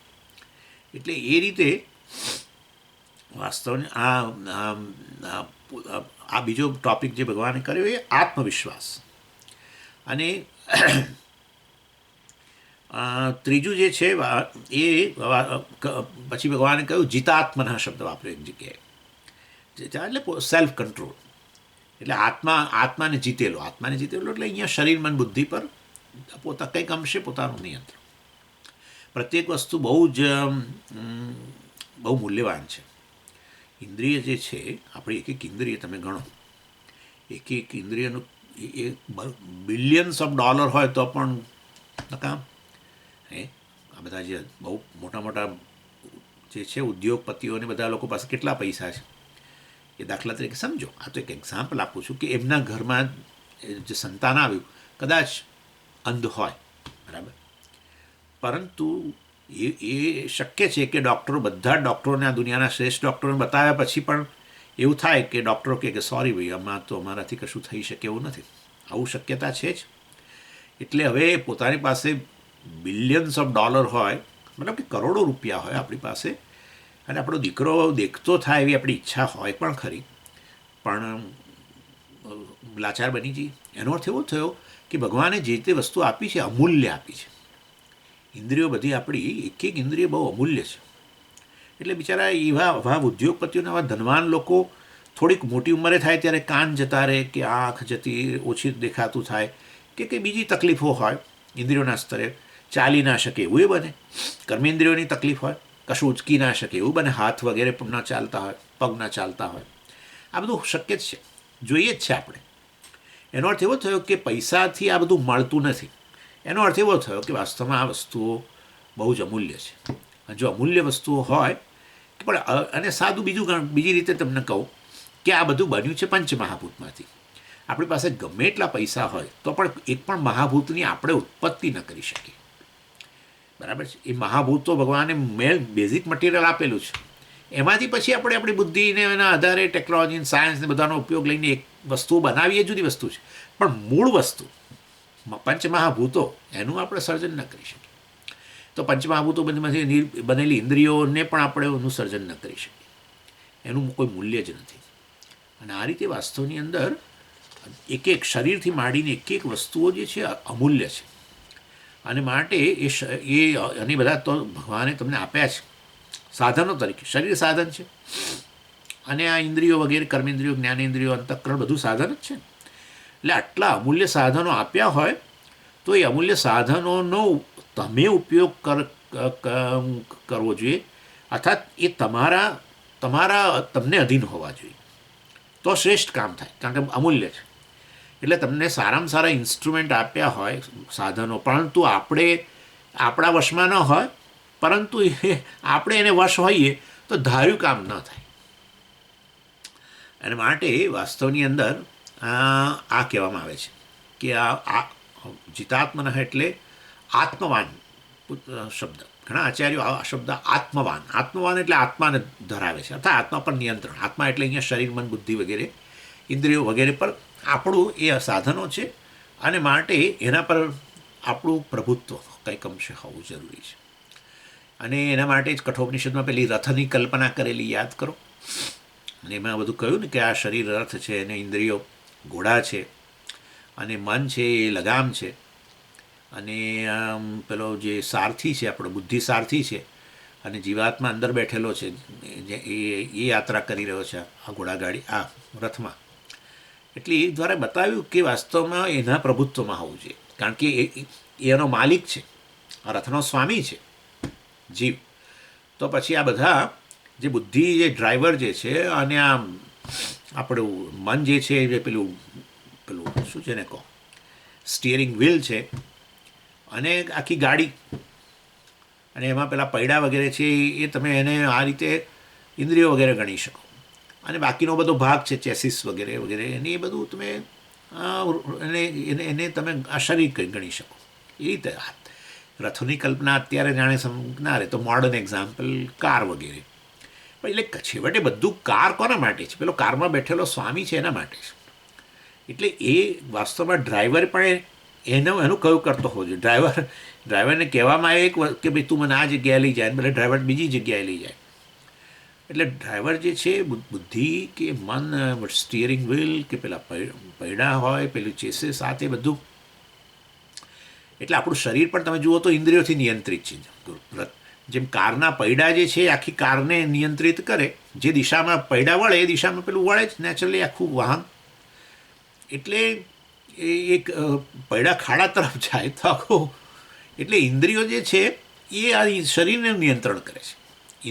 એટલે એ રીતે વાસ્તવને આ બીજો ટૉપિક જે ભગવાને કર્યો એ આત્મવિશ્વાસ. અને ત્રીજું જે છે એ પછી ભગવાને કહ્યું જીતાત્મના શબ્દ વાપર્યો એક જગ્યાએ, એટલે સેલ્ફ કંટ્રોલ. એટલે આત્માને જીતેલો એટલે અહીંયા શરીર, મન, બુદ્ધિ પર કંઈક અંશે પોતાનું નિયંત્રણ. પ્રત્યેક વસ્તુ બહુ મૂલ્યવાન છે. ઇન્દ્રિય જે છે, આપણી એક ઇન્દ્રિય તમે ગણો, એક ઇન્દ્રિયનું બિલિયન્સ ઓફ ડોલર હોય તો પણ નકામ. આ બધા જે બહુ મોટા મોટા જે છે ઉદ્યોગપતિઓને બધા લોકો પાસે કેટલા પૈસા છે એ દાખલા તરીકે સમજો. આ તો એક એક્ઝામ્પલ આપું છું કે એમના ઘરમાં જે સંતાન આવ્યું કદાચ અંધ હોય, બરાબર, પરંતુ એ શક્ય છે કે બધા ડૉક્ટરોને, આ દુનિયાના શ્રેષ્ઠ ડૉક્ટરોને બતાવ્યા પછી પણ એવું થાય કે ડૉક્ટરો કે સોરી ભાઈ, આમાં તો અમારાથી કશું થઈ શકે એવું નથી. આવું શક્યતા છે જ. એટલે હવે પોતાની પાસે બિલિયન્સ ઓફ ડોલર હોય, મતલબ કે કરોડો રૂપિયા હોય આપણી પાસે, અને આપણો દીકરો દેખતો થાય એવી આપણી ઈચ્છા હોય પણ ખરી, પણ લાચાર બની જઈએ. એનો અર્થ એવો થયો કે ભગવાને જે તે વસ્તુ આપી છે અમૂલ્ય આપી છે. ઇન્દ્રિયો બધી આપણી એક ઇન્દ્રિય બહુ અમૂલ્ય છે. એટલે બિચારા એવા ઉદ્યોગપતિઓને, આવા ધનવાન લોકો થોડીક મોટી ઉંમરે થાય ત્યારે કાન જતા રહે કે આંખ જતી ઓછી દેખાતું થાય કે કંઈ બીજી તકલીફો હોય ઇન્દ્રિયોના સ્તરે, ચાલી ના શકે એવું એ બને. કર્મેન્દ્રિયોની તકલીફ હોય, કશું ઉચકી ના શકે એવું બને, હાથ વગેરે પણ ન ચાલતા હોય, પગ ના ચાલતા હોય. આ બધું શક્ય જ છે, જોઈએ જ છે આપણે. એનો અર્થ એવો થયો કે પૈસાથી આ બધું મળતું નથી. એનો અર્થ એવો થયો કે વાસ્તવમાં આ વસ્તુઓ બહુ જ અમૂલ્ય છે. અને જો અમૂલ્ય વસ્તુઓ હોય પણ, અને સાદું બીજી રીતે તમને કહું કે આ બધું બન્યું છે પંચમહાભૂતમાંથી. આપણી પાસે ગમે એટલા પૈસા હોય તો પણ એક પણ મહાભૂતની આપણે ઉત્પત્તિ ન કરી શકીએ. બરાબર છે? એ મહાભૂતો ભગવાને બેઝિક મટીરિયલ આપેલું છે, એમાંથી પછી આપણે આપણી બુદ્ધિને એના આધારે ટેકનોલોજી સાયન્સને બધાનો ઉપયોગ લઈને એક વસ્તુ બનાવીએ જુદી વસ્તુ છે. પણ મૂળ વસ્તુ પંચમહાભૂતો એનું આપણે સર્જન ન કરી શકીએ. તો પંચમહાભૂતો બધીમાંથી બનેલી ઇન્દ્રિયોને પણ આપણે એનું સર્જન ન કરી શકીએ. એનું કોઈ મૂલ્ય જ નથી. અને આ રીતે વાસ્તવની અંદર એક એક શરીરથી માંડીને એક એક વસ્તુઓ જે છે અમૂલ્ય છે. અને માટે અને બધા તો ભગવાને તમને આપ્યા છે સાધનો તરીકે. શરીર સાધન છે, અને આ ઇન્દ્રિયો વગેરે, કર્મેન્દ્રિયો, જ્ઞાનેન્દ્રિયો, અંતઃકરણ બધું સાધન જ છે. એટલે આટલા અમૂલ્ય સાધનો આપ્યા હોય તો એ અમૂલ્ય સાધનોનો તમે ઉપયોગ કરવો જોઈએ, અર્થાત એ તમને અધીન હોવા જોઈએ, તો શ્રેષ્ઠ કામ થાય. કારણ કે અમૂલ્ય છે. એટલે તમને સારામાં સારા ઇન્સ્ટ્રુમેન્ટ આપ્યા હોય, સાધનો, પરંતુ આપણા વશમાં ન હોય, પરંતુ આપણે એને વશ હોઈએ તો ધાર્યું કામ ન થાય. અને માટે વાસ્તવની અંદર આ કહેવામાં આવે છે કે આ જીતાત્મન એટલે આત્મવાન શબ્દ. ઘણા આચાર્યો આ શબ્દ આત્મવાન એટલે આત્માને ધરાવે છે, અર્થાત આત્મા પર નિયંત્રણ. આત્મા એટલે અહીંયા શરીર, મન, બુદ્ધિ વગેરે, ઇન્દ્રિયો વગેરે પર આપણું એ સાધનો છે. અને માટે એના પર આપણું પ્રભુત્વ કંઈક અંશે હોવું જરૂરી છે. અને એના માટે જ કઠોપનિષદમાં પેલી રથની કલ્પના કરેલી યાદ કરો. અને એમાં બધું કહ્યું ને કે આ શરીર રથ છે, અને ઇન્દ્રિયો ઘોડા છે, અને મન છે એ લગામ છે, અને પેલો જે સારથી છે, આપણો બુદ્ધિ સારથી છે, અને જીવાત્મા અંદર બેઠેલો છે, એ યાત્રા કરી રહ્યો છે આ ઘોડાગાડી, આ રથમાં. એટલે એ દ્વારા બતાવ્યું કે વાસ્તવમાં એના પ્રભુત્વમાં હોવું જોઈએ. કારણ કે એનો માલિક છે, આ રથનો સ્વામી છે જીવ. તો પછી આ બધા જે બુદ્ધિ, જે ડ્રાઈવર જે છે, અને આ આપણું મન જે છે એ પેલું શું છે ને કહો, સ્ટિયરિંગ વ્હીલ છે, અને આખી ગાડી, અને એમાં પેલા પૈડા વગેરે છે એ તમે એને આ રીતે ઇન્દ્રિયો વગેરે ગણી શકો. અને બાકીનો બધો ભાગ છે, ચેસિસ વગેરે વગેરે, એને એ બધું તમે એને તમે આ શરીર ગણી શકો. એ રીતે રથોની કલ્પના અત્યારે જાણે ના રહે તો મોડર્ન એક્ઝામ્પલ કાર વગેરે. પણ એટલે છેવટે બધું કાર કોના માટે છે? પેલો કારમાં બેઠેલો સ્વામી છે એના માટે છે. એટલે એ વાસ્તવમાં ડ્રાઈવર પણ એનું કયું કરતો હોવો જોઈએ. ડ્રાઈવરને કહેવામાં આવે કે ભાઈ તું મને આ જગ્યાએ લઈ જાય, એટલે ડ્રાઈવર બીજી જગ્યાએ લઈ જાય. એટલે ડ્રાઈવર જે છે બુદ્ધિ કે મન, સ્ટિયરિંગ વ્હીલ કે પેલા પૈડા હોય, પેલું ચેસીસ, સાથે બધું. એટલે આપણું શરીર પણ તમે જુઓ તો ઇન્દ્રિયોથી નિયંત્રિત છે. જેમ કારના પૈડા જે છે આખી કારને નિયંત્રિત કરે, જે દિશામાં પૈડા વળે એ દિશામાં પેલું વળે જ નેચરલી આખું વાહન. એટલે એક પૈડા ખાડા તરફ જાય તો આખું, એટલે ઇન્દ્રિયો જે છે એ આ શરીરને નિયંત્રણ કરે છે.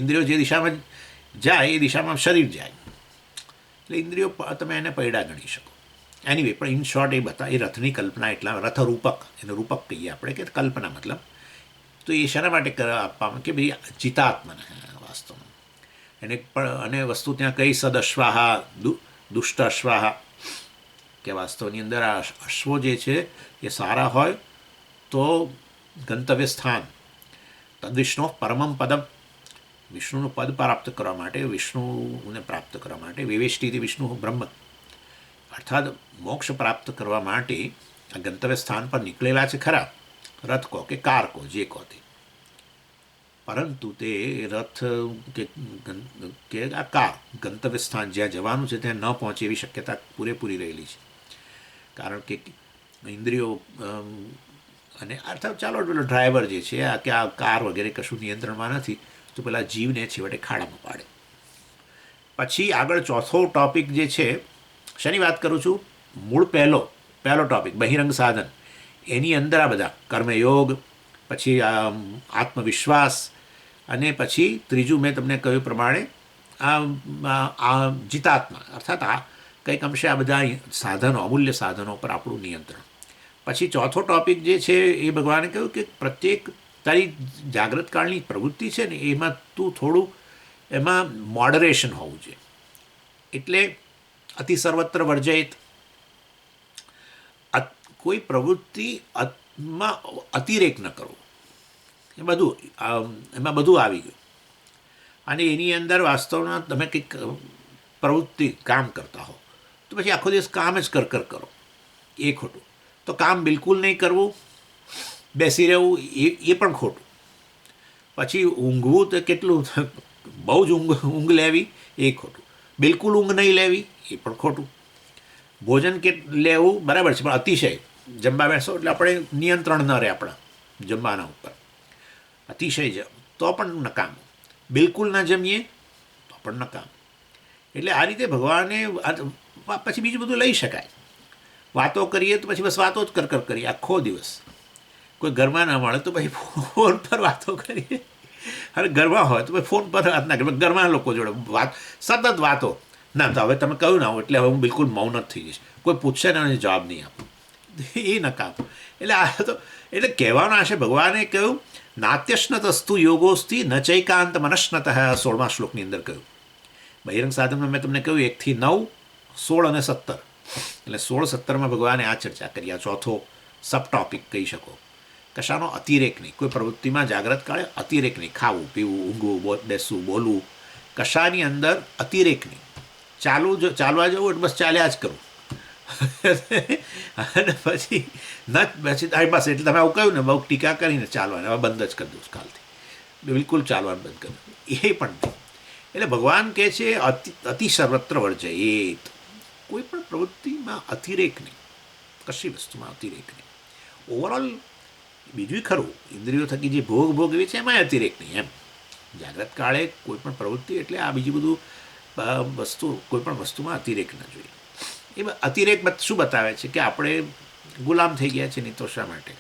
ઇન્દ્રિયો જે દિશામાં જાય એ દિશામાં શરીર જાય. એટલે ઇન્દ્રિયો તમે એને પૈડા ગણી શકો. એનીવે, પણ ઇન શોર્ટ એ એ રથની કલ્પના, એટલા રથરૂપક, એને રૂપક કહીએ આપણે, કે કલ્પના મતલબ. તો એ શાના માટે આપવામાં કે ભાઈ ચિતાત્મન વાસ્તવમાં એને પણ. અને વસ્તુ ત્યાં કઈ સદઅશ્વાહા દુષ્ટ અશ્વાહા, કે વાસ્તવની અંદર આ અશ્વો જે છે એ સારા હોય તો ગંતવ્ય સ્થાન તદ્વિષ્ણુ પરમમ પદમ, વિષ્ણુનું પદ પ્રાપ્ત કરવા માટે, વિષ્ણુને પ્રાપ્ત કરવા માટે, વિવેષ્ટિથી વિષ્ણુ બ્રહ્મ, અર્થાત મોક્ષ પ્રાપ્ત કરવા માટે આ ગંતવ્ય સ્થાન પર નીકળેલા છે ખરા, રથ કહો કે કાર કહો, જે કહો તે. પરંતુ તે રથ કે આ કાર ગંતવ્ય સ્થાન જ્યાં જવાનું છે ત્યાં ન પહોંચે એવી શક્યતા પૂરેપૂરી રહેલી છે. કારણ કે ઇન્દ્રિયો અને અર્થાત ચાલો પેલો ડ્રાઈવર જે છે કે આ કાર વગેરે કશું નિયંત્રણમાં નથી, તો પેલા જીવને છેવટે ખાડામાં પાડે. પછી આગળ ચોથો ટોપિક જે છે, શેની વાત કરું છું, મૂળ પહેલો ટોપિક બહિરંગ સાધન, એની અંદર આ બધા કર્મયોગ, પછી આત્મવિશ્વાસ, અને પછી ત્રીજું મેં તમને કહ્યું પ્રમાણે આ જીતાત્મા, અર્થાત આ કંઈક અંશે આ બધા સાધનો, અમૂલ્ય સાધનો પર આપણું નિયંત્રણ. પછી ચોથો ટોપિક જે છે એ ભગવાને કહ્યું કે પ્રત્યેક તારી જાગ્રત કાળની પ્રવૃત્તિ છે ને એમાં તું થોડું એમાં મોડરેશન હોવું જોઈએ. એટલે અતિ સર્વત્ર વર્જયિત, કોઈ પ્રવૃત્તિમાં અતિરેક ન કરવો, એમાં બધું આવી ગયું. અને એની અંદર વાસ્તવમાં તમે કંઈક પ્રવૃત્તિ કામ કરતા હો તો પછી આખો દિવસ કામ જ કરો, એ ખોટું. તો કામ બિલકુલ નહીં કરવું, બેસી રહેવું, એ પણ ખોટું. પછી ઊંઘવું તો કેટલું, બહુ જ ઊંઘ લેવી એ ખોટું. બિલકુલ ઊંઘ નહીં લેવી એ પણ ખોટું. ભોજન લેવું બરાબર છે, પણ અતિશય જમવા બેસો એટલે આપણે નિયંત્રણ ન રહે આપણા જમવાના ઉપર. અતિશય તો પણ નકામ, બિલકુલ ના જમીએ તો પણ નકામ. એટલે આ રીતે ભગવાને પછી બીજું બધું લઈ શકાય. વાતો કરીએ તો પછી બસ વાતો જ કરીએ આખો દિવસ. કોઈ ઘરમાં ના મળે તો પછી ફોન પર વાતો કરીએ, અને ઘરમાં હોય તો પછી ફોન પર વાત ના કરીએ, ઘરમાં લોકો જોડે સતત વાતો. ના તો હવે તમે કહ્યું ના એટલે હવે હું બિલકુલ મૌન જ થઈ જઈશ, કોઈ પૂછશે ને એને જવાબ નહીં આપું, એ નકામ. એટલે આ તો એટલે કહેવાનો આશે ભગવાને કહ્યું નાત્યશ્નતસ્તુ યોગોસ્તિ ન ચૈકાંત મનશ્નત 16મા શ્લોકની અંદર કહ્યું. બહિરંગ સાધનમાં મેં તમને કહ્યું 1 થી 9, 16 અને 17, એટલે 16-17માં ભગવાને આ ચર્ચા કરી. આ ચોથો સબ ટોપિક કહી શકો. કશાનો અતિરેક નહીં, કોઈ પ્રવૃત્તિમાં જાગ્રત કાળે અતિરેક નહીં. ખાવું પીવું, ઊંઘવું, બેસવું, બોલવું, કશાની અંદર અતિરેક નહીં. ચાલવા જવું એટલે બસ ચાલ્યા જ કરવું. અને પછી પાસે એટલે તમે આવું કહ્યું ને, બહુ ટીકા કરીને ચાલવાને હવે બંધ જ કરી દઉં કાલથી, બિલકુલ ચાલવાનું બંધ કરી દઉં, એ પણ નહીં. એટલે ભગવાન કહે છે અતિ સર્વત્ર વર્જયેત, કોઈ પણ પ્રવૃત્તિમાં અતિરેક નહીં, કશી વસ્તુમાં અતિરેક નહીં. ઓવરઓલ બીજું ખરું, ઇન્દ્રિયો થકી જે ભોગવી છે એમાં અતિરેક નહીં. એમ જાગ્રત કાળે કોઈ પણ પ્રવૃત્તિ એટલે આ બીજું બધું વસ્તુ, કોઈ પણ વસ્તુમાં અતિરેક ન જોઈએ. એ અતિરેક શું બતાવે છે કે આપણે ગુલામ થઈ ગયા છે. નહીં તો શા માટે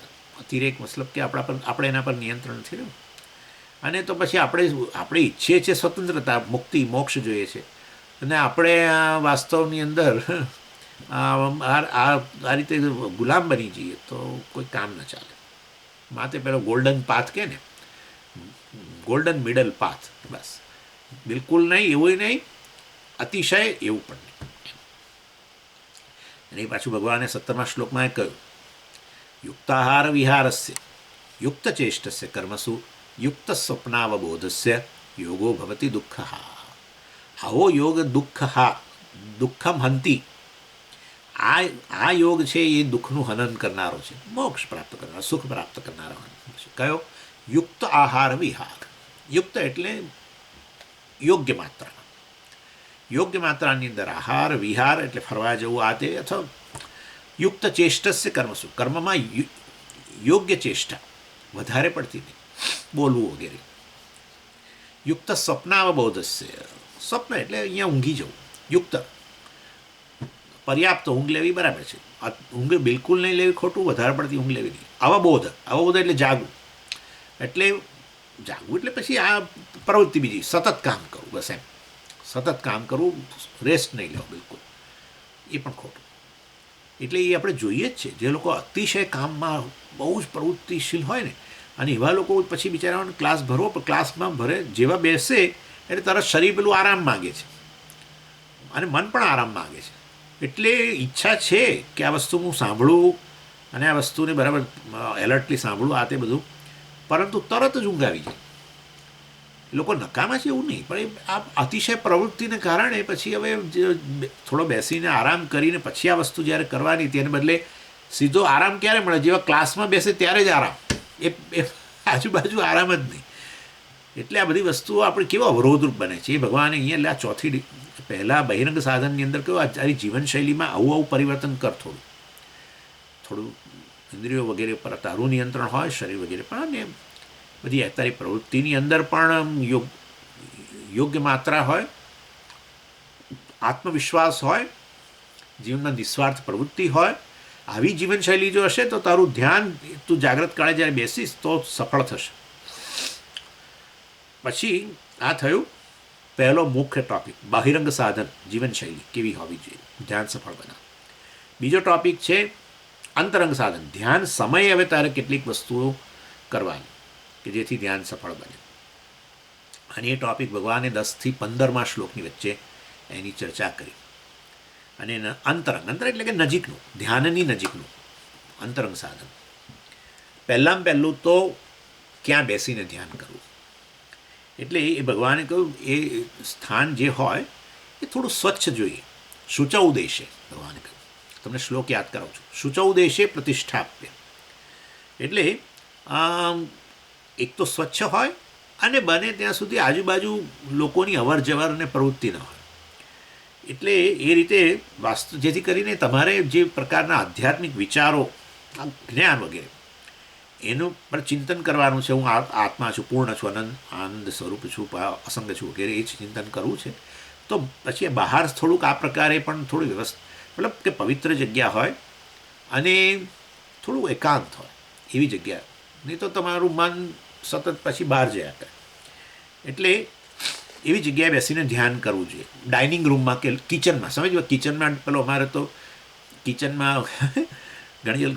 અતિરેક, મતલબ કે આપણે એના પર નિયંત્રણ નથી રહ્યું. અને તો પછી આપણે ઈચ્છીએ છીએ સ્વતંત્રતા, મુક્તિ, મોક્ષ જોઈએ છે, અને આપણે વાસ્તવની અંદર આ રીતે ગુલામ બની જઈએ તો કોઈ કામ ન ચાલે. માટે પેલો ગોલ્ડન પાથ કે ને, ગોલ્ડન મિડલ પાથ, બસ બિલકુલ નહીં એવું નહીં, અતિશય એવું પણ નહીં. અને એ પાછું ભગવાને 17મા શ્લોકમાં કહ્યું યુક્તાહાર વિહારસ્ય યુક્ત ચેષ્ટસ્ય કર્મસુ યુક્ત સ્વપ્નાવબોધસ્ય યોગો ભવતી દુઃખ. આવો યોગ દુઃખમ હંતી, આ યોગ છે એ દુઃખનું હનન કરનારો છે, મોક્ષ પ્રાપ્ત કરનારો, સુખ પ્રાપ્ત કરનારો છે. કયો? યુક્ત આહાર વિહાર. યુક્ત એટલે યોગ્ય માત્રા, યોગ્ય માત્રાની અંદર આહાર, વિહાર એટલે ફરવા જવું, આ તે. અથવા યુક્ત ચેષ્ટસ્ય કર્મસુ, કર્મમાં યોગ્ય ચેષ્ટા, વધારે પડતી નહીં, બોલવું વગેરે. યુક્ત સ્વપ્નાવબોધસ્ય, સ્વપ્ન એટલે અહીંયા ઊંઘી જવું. યુક્ત પર્યાપ્ત ઊંઘ લેવી બરાબર છે, ઊંઘ બિલકુલ નહીં લેવી ખોટું, વધારે પડતી ઊંઘ લેવી નહીં. અવબોધ એટલે જાગવું. એટલે પછી આ પ્રવૃત્તિ બીજી, સતત કામ કરવું, બસ એમ સતત કામ કરવું, રેસ્ટ નહીં લેવો બિલકુલ, એ પણ ખોટું. એટલે એ આપણે જોઈએ જ છે, જે લોકો અતિશય કામમાં બહુ જ પ્રવૃત્તિશીલ હોય ને, અને એવા લોકો પછી બિચારાઓને ક્લાસ ભરવો, પણ ક્લાસમાં ભરે જેવા બેસે એટલે તરત શરીર પેલું આરામ માગે છે, અને મન પણ આરામ માગે છે. એટલે ઈચ્છા છે કે આ વસ્તુ હું સાંભળું અને આ વસ્તુને બરાબર એલર્ટલી સાંભળું, આ તે બધું, પરંતુ તરત જ ઊંઘ આવી જાય. લોકો નકામા છે એવું નહીં, પણ આ અતિશય પ્રવૃત્તિને કારણે પછી હવે થોડો બેસીને આરામ કરીને પછી આ વસ્તુ જ્યારે કરવાની, તેને બદલે સીધો આરામ ક્યારે મળે? જેવા ક્લાસમાં બેસે ત્યારે જ આરામ, એ આજુબાજુ આરામ જ નહીં. એટલે આ બધી વસ્તુઓ આપણે કેવો અવરોધરૂપ બને છે, એ ભગવાને અહીંયા એટલે આ ચોથી પહેલાં બહિરંગ સાધનની અંદર કહ્યું આ તારી જીવનશૈલીમાં આવું પરિવર્તન કર, થોડું ઇન્દ્રિયો વગેરે પર તારું નિયંત્રણ હોય, શરીર વગેરે પણ, અને બધી તારી પ્રવૃત્તિની અંદર પણ યોગ્ય માત્રા હોય, આત્મવિશ્વાસ હોય, જીવનમાં નિસ્વાર્થ પ્રવૃત્તિ હોય, આવી જીવનશૈલી જો હશે તો તારું ધ્યાન તું જાગ્રત કાળે જ્યારે બેસીશ તો સફળ થશે. પછી આ થયું પહેલો મુખ્ય ટોપિક, બહિરંગ સાધન જીવનશૈલી કેવી હોવી જોઈએ ધ્યાન સફળ બનાવે. બીજો ટોપિક છે અંતરંગ સાધન, ધ્યાન સમયે હવે તારે કેટલીક વસ્તુઓ કરવાની કે જેથી ધ્યાન સફળ બને. અને એ ટોપિક ભગવાને 10 થી 15 શ્લોકની વચ્ચે એની ચર્ચા કરી. અને અંતરંગ એટલે કે નજીકનું, ધ્યાનની નજીકનું અંતરંગ સાધન. પહેલું તો ક્યાં બેસીને ધ્યાન કરવું. એટલે એ ભગવાને કહ્યું એ સ્થાન જે હોય એ થોડું સ્વચ્છ જોઈએ. શુચૌ દેશે ભગવાને કહ્યું, તમને શ્લોક યાદ કરાવું છું, શુચૌ દેશે પ્રતિષ્ઠાપ્ય. એટલે એક તો સ્વચ્છ હોય અને બને ત્યાં સુધી આજુબાજુ લોકોની અવર જવર અને પ્રવૃત્તિ ન હોય. એટલે એ રીતે જેથી કરીને તમારે જે પ્રકારના આધ્યાત્મિક વિચારો, જ્ઞાન વગેરે એનું પર ચિંતન કરવાનું છે. હું આત્મા છું, પૂર્ણ છું, આનંદ સ્વરૂપ છું, અસંગ છું વગેરે એ જ ચિંતન કરવું છે. તો પછી બહાર થોડુંક આ પ્રકારે પણ થોડી મતલબ કે પવિત્ર જગ્યા હોય અને થોડું એકાંત હોય એવી જગ્યા. નહીં તો તમારું મન સતત પછી બહાર જયા કરે. એટલે એવી જગ્યાએ બેસીને ધ્યાન કરવું જોઈએ. ડાઇનિંગ રૂમમાં કે કિચનમાં, સમજો કિચનમાં, પેલો અમારે તો કિચનમાં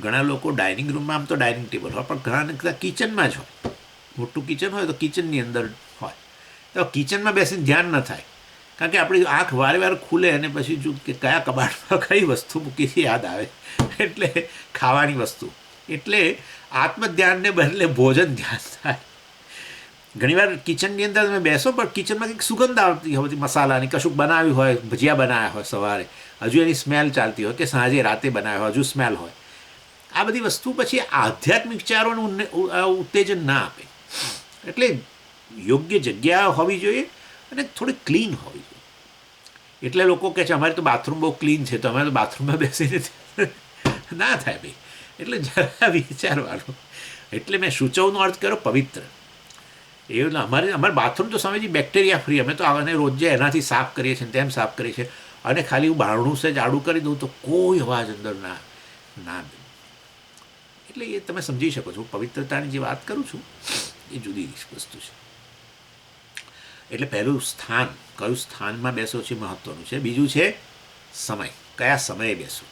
ઘણા લોકો ડાઇનિંગ રૂમમાં, આમ તો ડાઇનિંગ ટેબલ હોય પણ ઘણા કિચનમાં જ હોય. મોટું કિચન હોય તો કિચનની અંદર હોય. તો કિચનમાં બેસીને ધ્યાન ન થાય, કારણ કે આપણી આંખ વારે વાર ખુલે અને પછી જો કે કયા કબાટમાં કઈ વસ્તુ મૂકી યાદ આવે, એટલે ખાવાની વસ્તુ. એટલે આત્મધ્યાનને બદલે ભોજન ધ્યાન થાય. ઘણીવાર કિચનની અંદર તમે બેસો પણ કિચનમાં કંઈક સુગંધ આવતી હોય, મસાલાની કશુંક બનાવ્યું હોય, ભજીયા બનાવ્યા હોય સવારે, હજુ એની સ્મેલ ચાલતી હોય, કે સાંજે રાતે બનાવ્યા હોય હજુ સ્મેલ હોય. આ બધી વસ્તુ પછી આધ્યાત્મિક વિચારોનું ઉત્તેજન ના આપે. એટલે યોગ્ય જગ્યા હોવી જોઈએ અને થોડી ક્લીન હોવી જોઈએ. એટલે લોકો કહે છે અમારે તો બાથરૂમ બહુ ક્લીન છે તો અમે તો બાથરૂમમાં બેસીને ના થાય ભાઈ. એટલે જરા વિચારવાનું. એટલે મેં શુચવનો અર્થ કર્યો પવિત્ર. એવું અમારે બાથરૂમ તો સમજી બેક્ટેરિયા ફ્રી, અમે તો આને રોજે એનાથી સાફ કરીએ છીએ, તેમ સાફ કરીએ છીએ. અને ખાલી હું બારણું છે જાડું કરી દઉં તો કોઈ અવાજ અંદર ના. એટલે એ તમે સમજી શકો છો, પવિત્રતાની જે વાત કરું છું એ જુદી વસ્તુ છે. એટલે પહેલું સ્થાન, કયું સ્થાનમાં બેસો છે મહત્વનું છે. બીજું છે સમય, કયા સમયે બેસવું.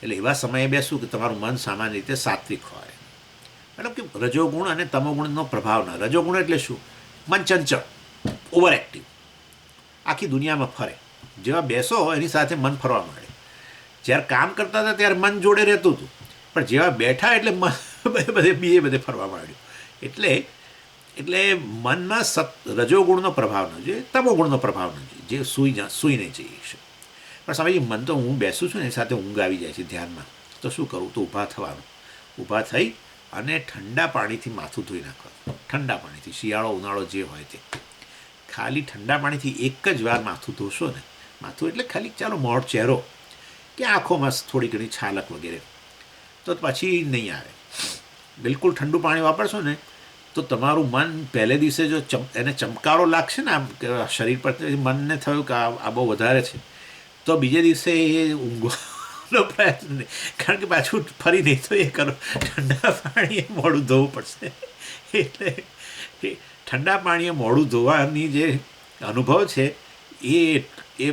એટલે એવા સમયે બેસવું કે તમારું મન સામાન્ય રીતે સાત્વિક હોય. મતલબ કે રજોગુણ અને તમોગુણનો પ્રભાવ ના. રજોગુણ એટલે શું? મન ચંચળ, ઓવર એક્ટિવ, આખી દુનિયામાં ફરે. જેવા બેસો એની સાથે મન ફરવા માંડે. જ્યારે કામ કરતા હતા ત્યારે મન જોડે રહેતું હતું, પણ જેવા બેઠા એટલે મન બધે ફરવા માંડ્યું. એટલે મનમાં રજોગુણનો પ્રભાવ ન જોઈએ, તમોગુણનો પ્રભાવ ન જોઈએ, જે સૂઈ નહીં જઈએ છે. પણ સમય મન તો હું બેસું છું ને એની સાથે ઊંઘ આવી જાય છે ધ્યાનમાં, તો શું કરું? તો ઊભા થવાનું. ઊભા થઈ અને ઠંડા પાણીથી માથું ધોઈ નાખવાનું. ઠંડા પાણીથી, શિયાળો ઉનાળો જે હોય તે, ખાલી ઠંડા પાણીથી એક જ વાર માથું ધોશો ને. માથું એટલે ખાલી ચાલો મોઢ, ચહેરો કે આંખોમાં થોડી ઘણી છાલક વગેરે, તો પછી નહીં આવે. બિલકુલ ઠંડુ પાણી વાપરશો ને તો તમારું મન પહેલે દિવસે જો એને ચમકારો લાગશે ને આમ શરીર પર, મનને થયું કે આ બહુ વધારે છે, તો બીજે દિવસે એ ઊંઘવાનો પ્રયત્ન નહીં. કારણ કે પાછું ફરી નહીં તો એ કરો, ઠંડા પાણીએ મોઢું ધોવું પડશે. એટલે ઠંડા પાણીએ મોઢું ધોવાની જે અનુભવ છે એ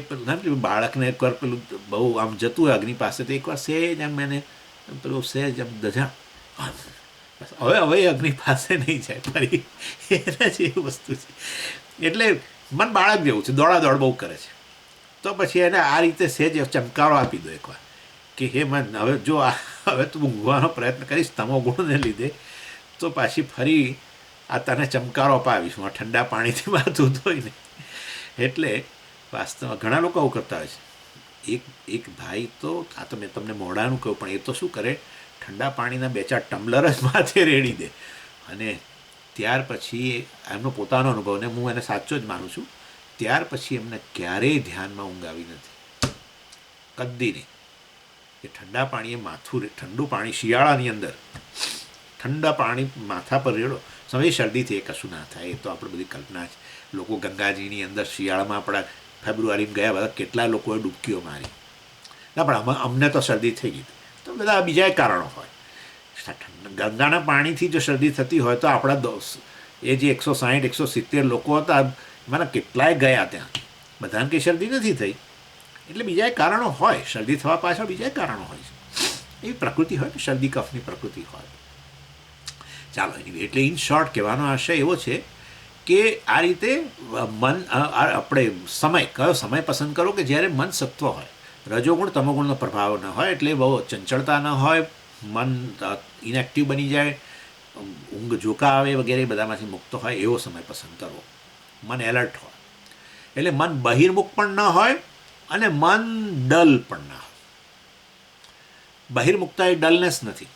બાળકને એકવાર પેલું બહુ આમ જતું હોય અગ્નિ પાસે, તો એકવાર સહેજ આમ એને પેલું સહેજ આમ દજા, હવે અગ્નિ પાસે નહીં જાય ફરી. એના જેવી વસ્તુ છે. એટલે મન બાળક જેવું છે, દોડાદોડ બહુ કરે છે. તો પછી એને આ રીતે સહેજ ચમકારો આપી દો એકવાર કે હે મન, હવે તું ઊંઘવાનો પ્રયત્ન કરીશ તમોગુણને લીધે, તો પાછી ફરી આ તને ચમકારો અપાવીશું આ ઠંડા પાણીથી માથું ધોઈને. એટલે વાસ્તવમાં ઘણા લોકો આવું કરતા હોય છે. એક ભાઈ તો, આ તો મેં તમને મોઢાનું કહ્યું, પણ એ તો શું કરે, ઠંડા પાણીના 2-4 ટમ્બલર જ માથે રેડી દે. અને ત્યાર પછી એમનો પોતાનો અનુભવ, ને હું એને સાચો જ માનું છું, ત્યાર પછી એમને ક્યારેય ધ્યાનમાં ઊંઘ આવી નથી, કદી નહીં. એ ઠંડા પાણીએ માથું, ઠંડુ પાણી શિયાળાની અંદર ઠંડા પાણી માથા પર રેડો. સમય શરદીથી એ કશું ના થાય, એ તો આપણે બધી કલ્પના છે. લોકો ગંગાજીની અંદર શિયાળામાં આપણા ફેબ્રુઆરીમાં ગયા બધા કેટલા લોકોએ ડૂબકીઓ મારી. ના પણ અમને તો શરદી થઈ ગઈ. તો બધા બીજા કારણો હોય. ગંગાના પાણીથી જો શરદી થતી હોય તો આપણા એ જે 160-170 લોકો હતા એમાંના કેટલાય ગયા ત્યાં, બધાને કંઈ શરદી નથી થઈ. એટલે બીજા કારણો હોય, શરદી થવા પાછળ બીજા કારણો હોય છે. એવી પ્રકૃતિ હોય ને, શરદી કફની પ્રકૃતિ હોય. ચાલો એટલે ઇન શોર્ટ કહેવાનો આશય એવો છે કે આ રીતે મન આપણે કયો સમય પસંદ કરો કે જ્યારે મન સત્વ હોય, રજોગુણ તમોગુણનો પ્રભાવ ન હોય, એટલે બહુ ચંચળતા ન હોય, મન ઇનએક્ટિવ બની જાય, ઊંઘ ઝોકા આવે વગેરે બધામાંથી મુક્ત હોય એવો સમય પસંદ કરવો. મન એલર્ટ હોય એટલે મન બહિર્મુખ પણ ન હોય અને મન ડલ પણ ના હોય. બહિર્મુખતા એ ડલનેસ નથી,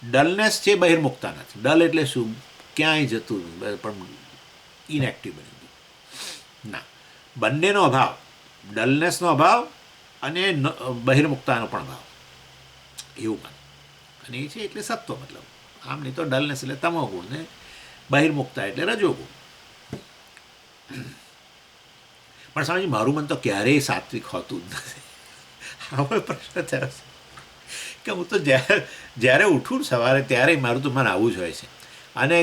ડલનેસ છે બહિર્મુખતા નથી. ડલ એટલે શું? ક્યાંય જતું પણ ઇનએક્ટિવ બની ગયું ના. બંનેનો અભાવ, ડલનેસનો અભાવ અને બહિર્મુખતાનો પણ અભાવ, એવું મન. અને એ છે એટલે સત્વ. મતલબ આમ નહીં તો ડલનેસ એટલે તમોગુણ ને બહિર્મુખતા એટલે રજોગુણ. પણ સ્વામીજી મારું મન તો ક્યારેય સાત્વિક હોતું જ નથી. આવો પ્રશ્ન થયો છે કે હું તો જ્યારે ઉઠું સવારે ત્યારે મારું તો મન આવું જ હોય છે. અને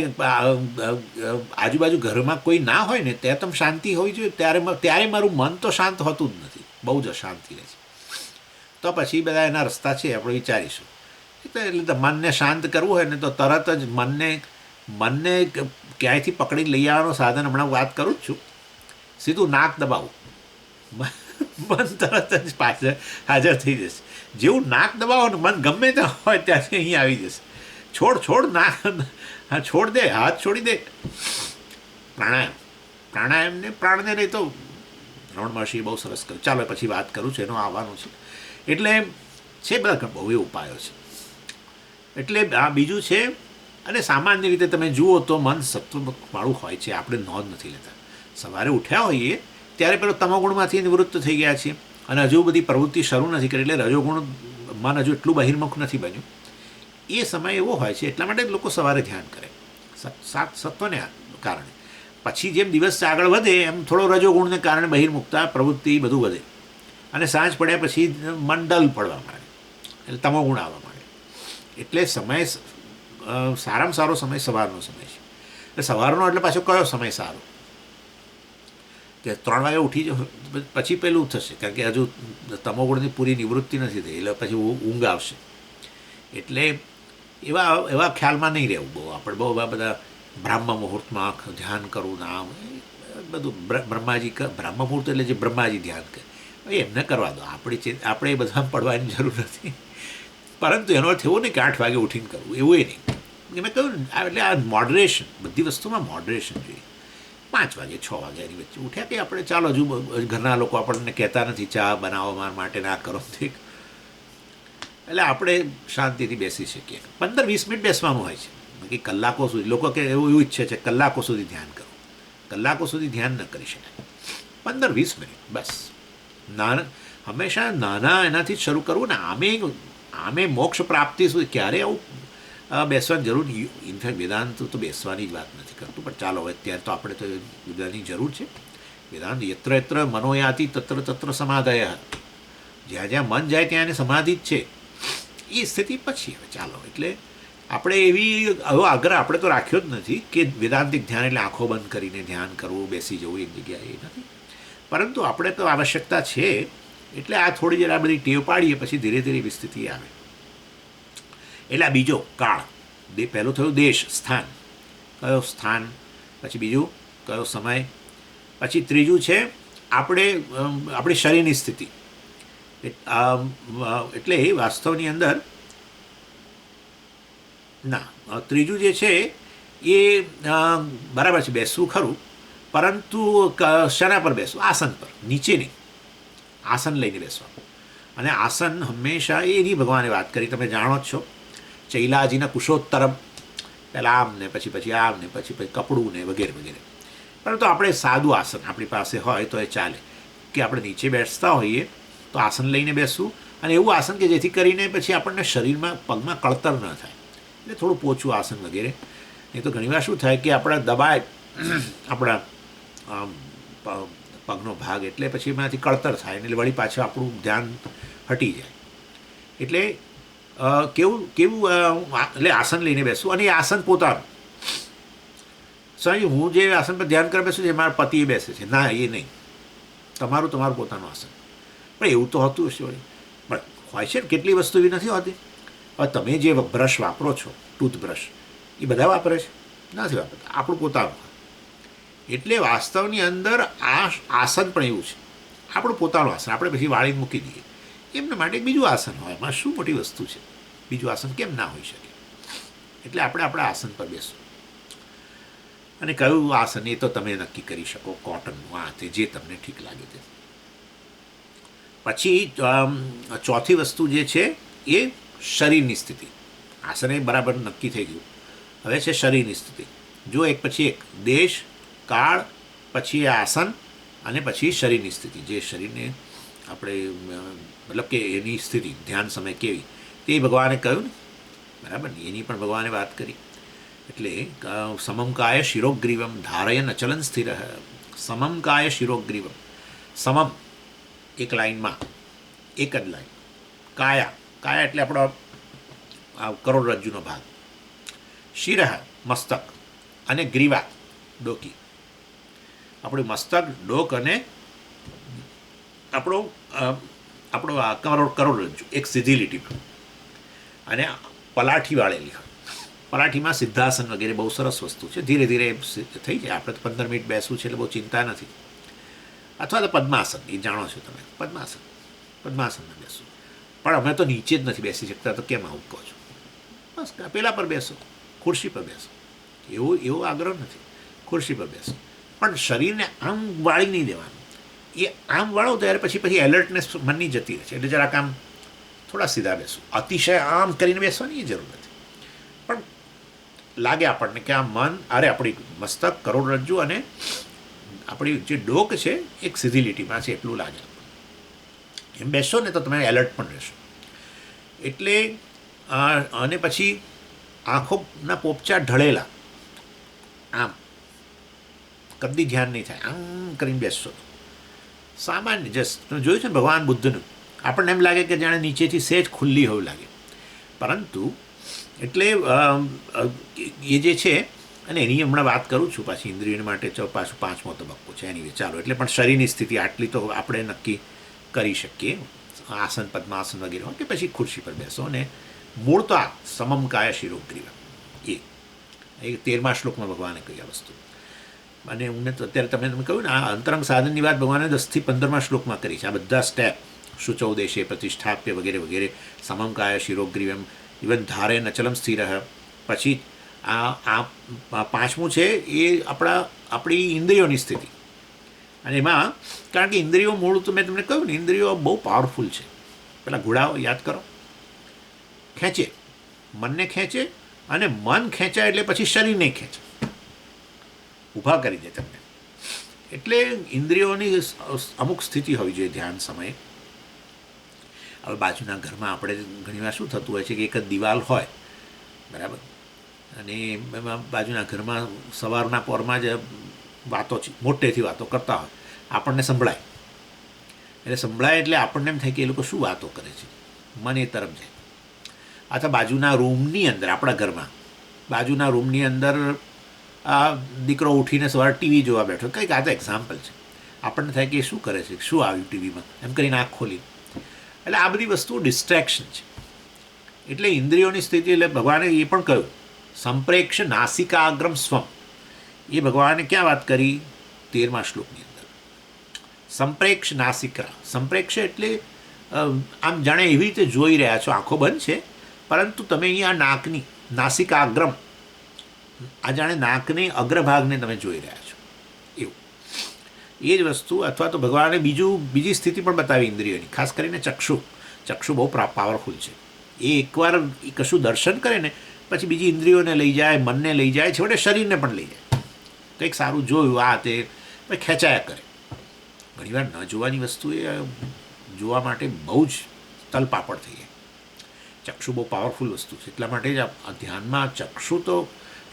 આજુબાજુ ઘરમાં કોઈ ના હોય ને ત્યાં તો શાંતિ હોવી જોઈએ, ત્યારે મારું મન તો શાંત હોતું જ નથી, બહુ જ અશાંતિ રહે છે. તો પછી બધા એના રસ્તા છે, આપણે વિચારીશું. એટલે મનને શાંત કરવું હોય ને તો તરત જ મનને ક્યાંયથી પકડી લઈ આવવાનું સાધન હમણાં વાત કરું જ છું. સીધું નાક દબાવું, મન તરત જ પાછળ હાજર થઈ જશે. જેવું નાક દબાવો ને મન ગમે ત્યાં હોય ત્યાંથી અહીં આવી જશે. છોડ નાક છોડ દે, હાથ છોડી દે. પ્રાણાયામને પ્રાણને નહીં તો રમણ મહર્ષિએ બહુ સરસ કર્યું. ચાલો પછી વાત કરું છું, એનો આવવાનું છે. એટલે છે બધા બહુ એ ઉપાયો છે. એટલે આ બીજું છે. અને સામાન્ય રીતે તમે જુઓ તો મન સત્વવાળું હોય છે, આપણે નોંધ નથી લેતા. સવારે ઉઠ્યા હોઈએ ત્યારે પેલો તમોગુણમાંથી નિવૃત્ત થઈ ગયા છીએ અને હજુ બધી પ્રવૃત્તિ શરૂ નથી કરી, એટલે રજોગુણ મન હજુ એટલું બહિર્મુખ નથી બન્યું. એ સમય એવો હોય છે, એટલા માટે જ લોકો સવારે ધ્યાન કરે સત્વને કારણે. પછી જેમ દિવસ આગળ વધે એમ થોડો રજોગુણને કારણે બહિર્મુખતા પ્રવૃત્તિ બધું વધે અને સાંજ પડ્યા પછી મન ડલ પડવા માંડે, એટલે તમોગુણ આવવા માંડે. એટલે સમય સારામાં સારો સમય સવારનો સમય છે. એટલે સવારનો એટલે પાછો કયો સમય સારો? કે 3 વાગે ઉઠી જાઓ પછી પેલું થશે, કારણ કે હજુ તમોગુણની પૂરી નિવૃત્તિ નથી થઈ, એટલે પછી ઊંઘ આવશે. એટલે એવા ખ્યાલમાં નહીં રહેવું બહુ. આપણે બહુ બધા બ્રાહ્મ મુહૂર્તમાં ધ્યાન કરવું ના, બધું બ્રહ્મ મુહૂર્ત એટલે જે બ્રહ્માજી ધ્યાન કરે એમને કરવા દો. આપણે એ બધા પડવાની જરૂર નથી. પરંતુ એનો અર્થ એવો નહીં કે 8 વાગે ઉઠીને કરવું, એવું એ નહીં. મેં કહ્યું એટલે આ મોડરેશન, બધી વસ્તુમાં મોડરેશન જોઈએ. 5 વાગે 6 વાગ્યાની વચ્ચે ઉઠ્યા કે આપણે ચાલો, હજુ ઘરના લોકો આપણને કહેતા નથી ચા બનાવવા માટે ના કરો, એટલે આપણે શાંતિથી બેસી શકીએ. 15-20 મિનિટ બેસવાનું હોય છે, બાકી કલાકો સુધી લોકો કે એવું ઈચ્છે છે કલાકો સુધી ધ્યાન કરો. કલાકો સુધી ધ્યાન ન કરી શકાય. 15-20 મિનિટ બસ. હંમેશા નાના એનાથી જ શરૂ કરવું ને. આમે મોક્ષ પ્રાપ્તિ સુધી ક્યારે આવું બેસવાની જરૂર. ઇનફેક્ટ વેદાંત તો બેસવાની જ વાત નથી કરતું, પણ ચાલો હવે અત્યારે તો આપણે તો બધાની જરૂર છે. વેદાંત યત્ર યત્ર મનોયાતિ તત્ર તત્ર સમાધય, જ્યાં જ્યાં મન જાય ત્યાં એને સમાધિ જ છે. એ સ્થિતિ પછી હવે ચાલો. એટલે આપણે એવો આગ્રહ આપણે તો રાખ્યો જ નથી કે વેદાંતિક ધ્યાન એટલે આંખો બંધ કરીને ધ્યાન કરવું, બેસી જવું એક જગ્યાએ, એ નથી. પરંતુ આપણે તો આવશ્યકતા છે, એટલે આ થોડી જરા બધી ટેવ પાડીએ પછી ધીરે ધીરે એવી સ્થિતિ આવે. એટલે આ બીજો કાળ, પહેલું થયું દેશ સ્થાન, કયો સ્થાન, પછી બીજું કયો સમય, પછી ત્રીજું છે આપણી શરીરની સ્થિતિ. એટલે વાસ્તવની અંદર ત્રીજું જે છે એ બરાબર છે, બેસવું ખરું, પરંતુ શેના પર બેસવું? આસન પર, નીચે નહીં. આસન લઈને બેસવાનું. અને આસન હંમેશા એની ભગવાને વાત કરી, તમે જાણો જ છો, ચૈલાજીના કુશોત્તરમ, પહેલાં આમ ને પછી આમ ને પછી કપડું ને વગેરે વગેરે. પરંતુ આપણે સાદું આસન આપણી પાસે હોય તો એ ચાલે, કે આપણે નીચે બેસતા હોઈએ તો આસન લઈને બેસવું, અને એવું આસન કે જેથી કરીને પછી આપણને શરીરમાં પગમાં કળતર ન થાય, એટલે થોડું પોચું આસન વગેરે. નહીં તો ઘણીવાર શું થાય કે આપણા દબાય, આપણા પગનો ભાગ, એટલે પછી એમાંથી કળતર થાય એટલે વળી પાછું આપણું ધ્યાન હટી જાય. એટલે કેવું કેવું એટલે આસન લઈને બેસવું, અને એ આસન પોતાનું. સ્વામી, હું જે આસન પર ધ્યાન કરવા બેસું છું એ મારા પતિએ બેસે છે, ના, એ નહીં. તમારું પોતાનું આસન. પણ એવું તો હોતું હશે વળી, પણ હોય છે ને કેટલી વસ્તુ એવી નથી હોતી. હવે તમે જે બ્રશ વાપરો છો, ટૂથબ્રશ, એ બધા વાપરે છે? નથી વાપરતા. આપણું પોતાનું. એટલે વાસ્તવની અંદર આ આસન પણ એવું છે, આપણું પોતાનું આસન. આપણે પછી વાળીને મૂકી દઈએ. એમના માટે બીજું આસન હોય, એમાં શું મોટી વસ્તુ છે? બીજું આસન કેમ ના હોઈ શકે? એટલે આપણે આપણા આસન પર બેસવું. અને કયું આસન એ તો તમે નક્કી કરી શકો, કોટનનું, આ તે જે તમને ઠીક લાગે તે. પછી ચોથી વસ્તુ જે છે એ શરીરની સ્થિતિ. આસન એ બરાબર નક્કી થઈ ગયું. હવે છે શરીરની સ્થિતિ. જો એક પછી એક, દેશ, કાળ, પછી આસન, અને પછી શરીરની સ્થિતિ. જે શરીરને આપણે મતલબ કે એની સ્થિતિ ધ્યાન સમય કેવી, તે ભગવાને કહ્યું ને, બરાબર ને, એની પણ ભગવાને વાત કરી. એટલે સમમકાય શિરોગ્રીવમ ધારયન અચલન સ્થિર. સમમકાય શિરોગ્રીવમ. સમમ એક લાઈનમાં, એક જ લાઈન. કાયા એટલે આપણો કરોડરજ્જુનો ભાગ. શિર મસ્તક, અને ગ્રીવા ડોકી. આપણું મસ્તક, ડોક અને આપણો કરોડરજ્જુ એક સીધી લીટીમાં. અને પલાઠી વાળેલી હોય. પલાઠીમાં સિદ્ધાસન વગેરે બહુ સરસ વસ્તુ છે. ધીરે ધીરે થઈ જાય. આપણે તો 15 મિનિટ બેસવું છે એટલે બહુ ચિંતા નથી. અથવા તો પદ્માસન, એ જાણો છો તમે, પદ્માસનમાં બેસવું. પણ અમે તો નીચે જ નથી બેસી શકતા, તો કેમ આવું કહો છો? બસ પેલા પર બેસો, ખુરશી પર બેસો. એવો આગ્રહ નથી, ખુરશી પર બેસો. પણ શરીરને આમ વાળી નહીં દેવાનું. એ આમ વાળો ત્યારે પછી એલર્ટનેસ મનની જતી રહે છે. એટલે જરાક આમ થોડા સીધા બેસો. અતિશય આમ કરીને બેસવાની એ જરૂર નથી. પણ લાગે આપણને કે આ મન, આપણી મસ્તક, કરોડરજ્જુ અને આપણી જે ડોક છે એક સીધી લીટીમાં છે, એટલું લાગે. એમ બેસો ને તો તમે એલર્ટ પણ રહેશો. એટલે અને પછી આંખોના પોપચા ઢળેલા, આમ કદી ધ્યાન નહીં થાય. આમ કરીને બેસશો તો સામાન્ય જસ્ટ તમે જોયું છે ને ભગવાન બુદ્ધનું, આપણને એમ લાગે કે જાણે નીચેથી સહેજ ખુલ્લી હોવું લાગે. પરંતુ એટલે એ જે છે, અને એની હમણાં વાત કરું છું પાછી ઇન્દ્રિયો માટે. પાછું 5મો તબક્કો છે એની. ચાલો, એટલે પણ શરીરની સ્થિતિ આટલી તો આપણે નક્કી કરી શકીએ. આસન, પદ્માસન વગેરે હોય કે પછી ખુરશી પર બેસો. અને મૂળ તો આ સમમકાય શિરોગ્રીવ, એ 13મા શ્લોકમાં ભગવાને કહી આ વસ્તુ. અને હું અત્યારે તમે કહ્યું ને, આ અંતરંગ સાધનની વાત ભગવાને 10 થી 15મા શ્લોકમાં કરી છે. આ બધા સ્ટેપ, શુચૌદેશે પ્રતિષ્ઠાપ્ય વગેરે વગેરે, સમમકાય શિરોગ્રીવમ, ઇવન ધારે નચલમ સ્થિર. પછી આ 5મું છે એ આપણી ઇન્દ્રિયોની સ્થિતિ. અને એમાં કારણ કે ઇન્દ્રિયો મૂળ તો મેં તમને કહ્યું ને, ઇન્દ્રિયો બહુ પાવરફુલ છે. પેલા ઘોડાઓ યાદ કરો, ખેંચે, મનને ખેંચે, અને મન ખેંચાય એટલે પછી શરીરને ખેંચે, ઊભા કરી દે તમને. એટલે ઇન્દ્રિયોની અમુક સ્થિતિ હોવી જોઈએ ધ્યાન સમયે. હવે બાજુના ઘરમાં આપણે ઘણીવાર શું થતું હોય છે કે એક જ દિવાલ હોય, બરાબર, અને એમાં બાજુના ઘરમાં સવારના પોરમાં જ મોટેથી વાતો કરતા હોય, આપણને સંભળાય. એટલે આપણને એમ થાય કે એ લોકો શું વાતો કરે છે, મન એ તરફ જાય. અથવા બાજુના રૂમની અંદર, આપણા ઘરમાં બાજુના રૂમની અંદર આ દીકરો ઉઠીને સવારે ટીવી જોવા બેઠો, કંઈક આ તો એક્ઝામ્પલ છે. આપણને થાય કે શું કરે છે, શું આવ્યું ટીવીમાં, એમ કરીને આંખ ખોલી. એટલે આ બધી વસ્તુઓ ડિસ્ટ્રેક્શન છે. એટલે ઇન્દ્રિયોની સ્થિતિ, એટલે ભગવાને એ પણ કહ્યું, સંપ્રેક્ષ નાસિકાગ્રમ સ્વમ. એ ભગવાને ક્યાં વાત કરી? 13મા શ્લોકની અંદર. સંપ્રેક્ષ નાસિકા. સંપ્રેક્ષ એટલે આમ જાણે એવી રીતે જોઈ રહ્યા છો, આંખો બંધ છે, પરંતુ તમે અહીંયા નાકની નાસિકાગ્રમ, આ જાણે નાકની અગ્રભાગને તમે જોઈ રહ્યા છો એવું. એ જ વસ્તુ. અથવા તો ભગવાને બીજી સ્થિતિ પણ બતાવી ઇન્દ્રિયોની, ખાસ કરીને ચક્ષુ બહુ પાવરફુલ છે. એ એકવાર કશું દર્શન કરે ને પછી બીજી ઇન્દ્રિયોને લઈ જાય, મનને લઈ જાય, છેવટે શરીરને પણ લઈ જાય. કંઈક સારું જોયું, આ તે ખેંચાયા કરે. ઘણીવાર ન જોવાની વસ્તુ એ જોવા માટે બહુ જ તલપાપડ થઈ જાય. ચક્ષુ બહુ પાવરફુલ વસ્તુ છે. એટલા માટે જ આ ધ્યાનમાં ચક્ષુ તો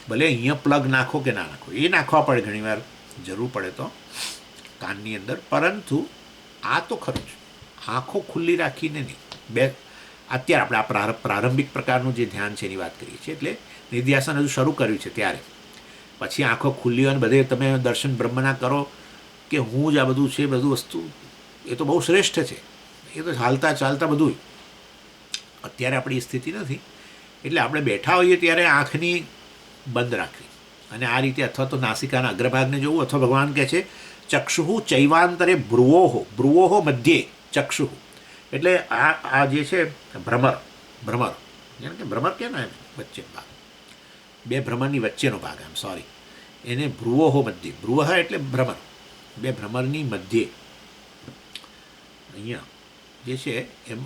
ભલે અહીંયા પ્લગ નાખો કે ના નાખો, એ નાખવા પડે ઘણીવાર, જરૂર પડે તો. કાનની અંદર, પરંતુ આ તો ખરું જ આંખો ખુલ્લી રાખીને નહીં. અત્યારે આપણે આ પ્રારંભિક પ્રકારનું જે ધ્યાન છે એની વાત કરીએ છીએ. એટલે નિધ્યાસન હજુ શરૂ કર્યું છે ત્યારે, પછી આંખો ખુલ્લી હોય અને બધે તમે દર્શન બ્રહ્મના કરો કે હું જ આ બધું છે, બધું વસ્તુ એ તો બહુ શ્રેષ્ઠ છે, એ તો હાલતા ચાલતા બધું. અત્યારે આપણી સ્થિતિ નથી, એટલે આપણે બેઠા હોઈએ ત્યારે આંખની બંધ રાખવી અને આ રીતે, અથવા તો નાસિકાના અગ્રભાગને જોવું, અથવા ભગવાન કહે છે ચક્ષુઃ ચૈવાંતરે ભ્રુવોઃ મધ્યે ચક્ષુઃ, એટલે આ જે છે ભ્રમર જેમ કે ભ્રમર કે ને વચ્ચે ભાગ, બે ભ્રમરની વચ્ચેનો ભાગ, સોરી, એને ભ્રુવોઃ મધ્યે, ભ્રુવ એટલે ભ્રમર, બે ભ્રમરની મધ્યે અહીંયા જે છે એમ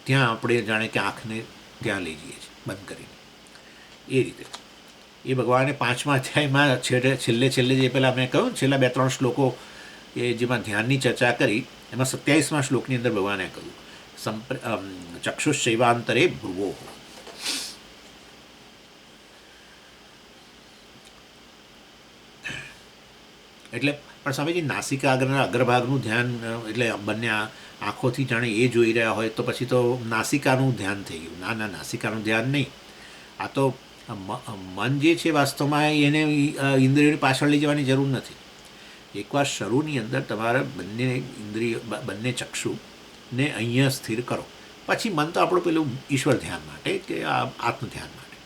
ત્યાં આપણે જાણે કે આંખને ત્યાં લઈ જઈએ છીએ બંધ કરીને. એ રીતે એ ભગવાને 5મા અધ્યાયમાં છેલ્લે જે પહેલાં મેં કહ્યું છેલ્લા 2-3 શ્લોકો એ જેમાં ધ્યાનની ચર્ચા કરી, એમાં 27મા શ્લોકની અંદર ભગવાને કહ્યું ચક્ષુશ્ચૈવાંતરે ભ્રુવો. એટલે પણ સ્વામીજી નાસિકા અગ્રભાગનું ધ્યાન, એટલે બંને આંખોથી જાણે એ જોઈ રહ્યા હોય તો પછી તો નાસિકાનું ધ્યાન થઈ ગયું. ના, નાસિકાનું ધ્યાન નહીં, આ તો મન જે છે વાસ્તવમાં એને ઇન્દ્રિયોની પાછળ લઈ જવાની જરૂર નથી. એકવાર શરૂની અંદર તમારા બંને ઇન્દ્રિય, બંને ચક્ષુને અહીંયા સ્થિર કરો, પછી મન તો આપણું પેલું ઈશ્વર ધ્યાન માટે કે આત્મ ધ્યાન માટે.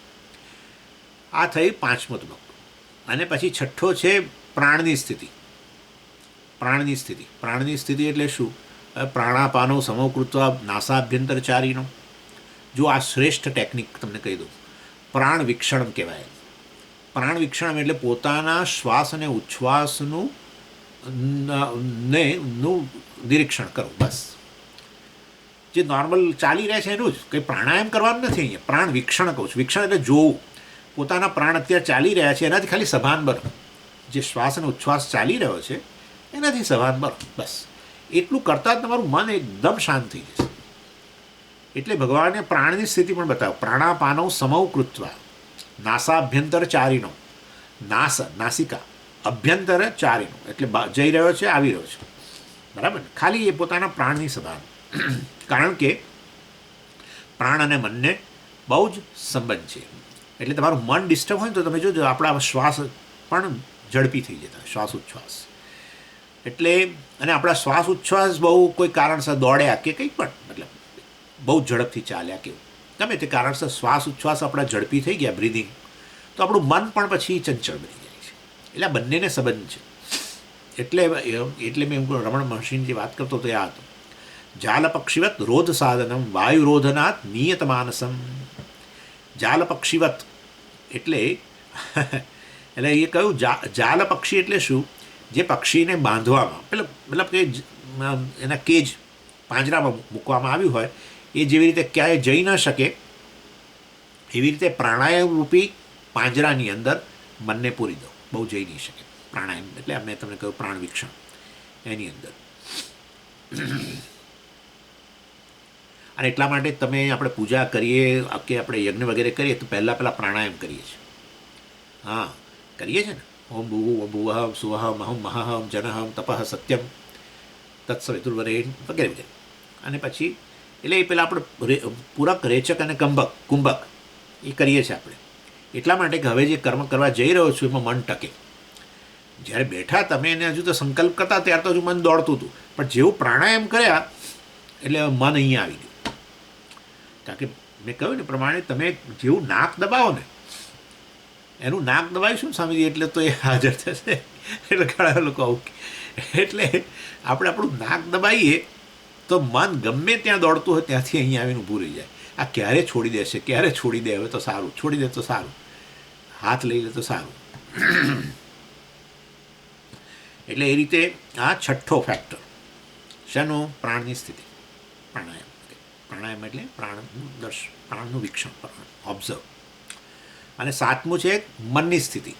આ થઈ 5મો તબક્કો. અને પછી 6ઠ્ઠો છે પ્રાણની સ્થિતિ. પ્રાણની સ્થિતિ એટલે શું? પ્રાણાપાનો સમકૃત્વા નાસાભ્યંતરચારીનો. જો આ શ્રેષ્ઠ ટેકનિક તમને કહી દઉં, પ્રાણ વિક્ષણમ કહેવાય. પ્રાણ વિક્ષણમ એટલે પોતાના શ્વાસ અને ઉચ્છ્વાસનું નિરીક્ષણ કરો. બસ જે નોર્મલ ચાલી રહે છે એનું જ, કંઈ પ્રાણાયામ કરવાનું નથી અહીંયા. પ્રાણ વિક્ષણ કહું છું. વિક્ષણ એટલે જોવું, પોતાના પ્રાણ અત્યારે ચાલી રહ્યા છે એનાથી ખાલી સભાન બનો. જે શ્વાસ અને ઉચ્છ્વાસ ચાલી રહ્યો છે એનાથી સભાન બનો. બસ એટલું કરતાં જ તમારું મન એકદમ શાંત થઈ જશે. એટલે ભગવાને પ્રાણની સ્થિતિ પણ બતાવો. પ્રાણાપાનવ સમૌ કૃત્વા નાસાભ્યંતર ચારીનો, નાસિકા અભ્યંતર ચારીનો એટલે જઈ રહ્યો છે, આવી રહ્યો છે, બરાબર ને? ખાલી એ પોતાના પ્રાણની સભાન. કારણ કે પ્રાણ અને મનને બહુ જ સંબંધ છે. એટલે તમારું મન ડિસ્ટર્બ હોય ને તો તમે જોજો આપણા શ્વાસ પણ ઝડપી થઈ જતા, શ્વાસ ઉચ્છ્વાસ. એટલે અને આપણા શ્વાસ ઉચ્છ્વાસ બહુ કોઈ કારણસર દોડ્યા કે કંઈ પણ, મતલબ બહુ ઝડપથી ચાલ્યા કેવું ગમે તે કારણસર શ્વાસ ઉચ્છ્વાસ આપણા ઝડપી થઈ ગયા, બ્રિધિંગ, તો આપણું મન પણ પછી ચંચળ બની જાય છે. એટલે આ બંનેને સંબંધ છે. એટલે મેં રમણ મહર્ષિની જે વાત કરતો તો આ હતો, જાલ પક્ષીવત રોધ સાધનમ વાયુરોધનાથ નિયત માનસમ. જાલ પક્ષીવત એટલે એ કહ્યું જાલ પક્ષી એટલે શું? જે પક્ષીને બાંધવામાં, મતલબ કે એના કેજ પાંજરામાં મૂકવામાં આવ્યું હોય, એ જેવી રીતે ક્યાંય જઈ ન શકે એવી રીતે પ્રાણાયામ રૂપી પાંજરાની અંદર મનને પૂરી દો, બહુ જઈ નહીં શકે. પ્રાણાયામ એટલે મેં તમને કહ્યું પ્રાણ વિક્ષણ, એની અંદર. અને એટલા માટે તમે આપણે પૂજા કરીએ કે આપણે યજ્ઞ વગેરે કરીએ તો પહેલાં પ્રાણાયામ કરીએ છીએ. હા, કરીએ છીએ ને. ઓમ ભૂવઃ સુવઃ મહં મહઃ જનઃ તપઃ સત્યમ તત્સવિતુર્વરેણ્યં વગેરે વગેરે. અને પછી એટલે એ પહેલાં આપણે પૂરક, રેચક અને કુંભક એ કરીએ છીએ આપણે. એટલા માટે કે હવે જે કર્મ કરવા જઈ રહ્યો છું એમાં મન ટકે. જ્યારે બેઠા તમે એને હજુ તો સંકલ્પ કરતા ત્યારે તો હજુ મન દોડતું હતું, પણ જેવું પ્રાણાયામ કર્યા એટલે મન અહીંયા આવી ગયું. કારણ કે મેં કહ્યું ને પ્રમાણે તમે જેવું નાક દબાવો ને, એનું નાક દબાવીશું ને સ્વામીજી એટલે તો એ હાજર થશે. એટલે ઘણા લોકો આવું, એટલે આપણે આપણું નાક દબાવીએ તો મન ગમે ત્યાં દોડતું હોય ત્યાંથી અહીંયા આવીને ઊભું રહી જાય. આ ક્યારે છોડી દેશે, ક્યારે છોડી દે, હવે તો સારું, છોડી દે તો સારું, હાથ લઈ લે તો સારું. એટલે એ રીતે આ 6ઠ્ઠો ફેક્ટર શેનો? પ્રાણની સ્થિતિ, પ્રાણાયામ. પ્રાણાયામ એટલે પ્રાણનું વિક્ષણ, ઓબ્ઝર્વ. અને 7મું છે મનની સ્થિતિ.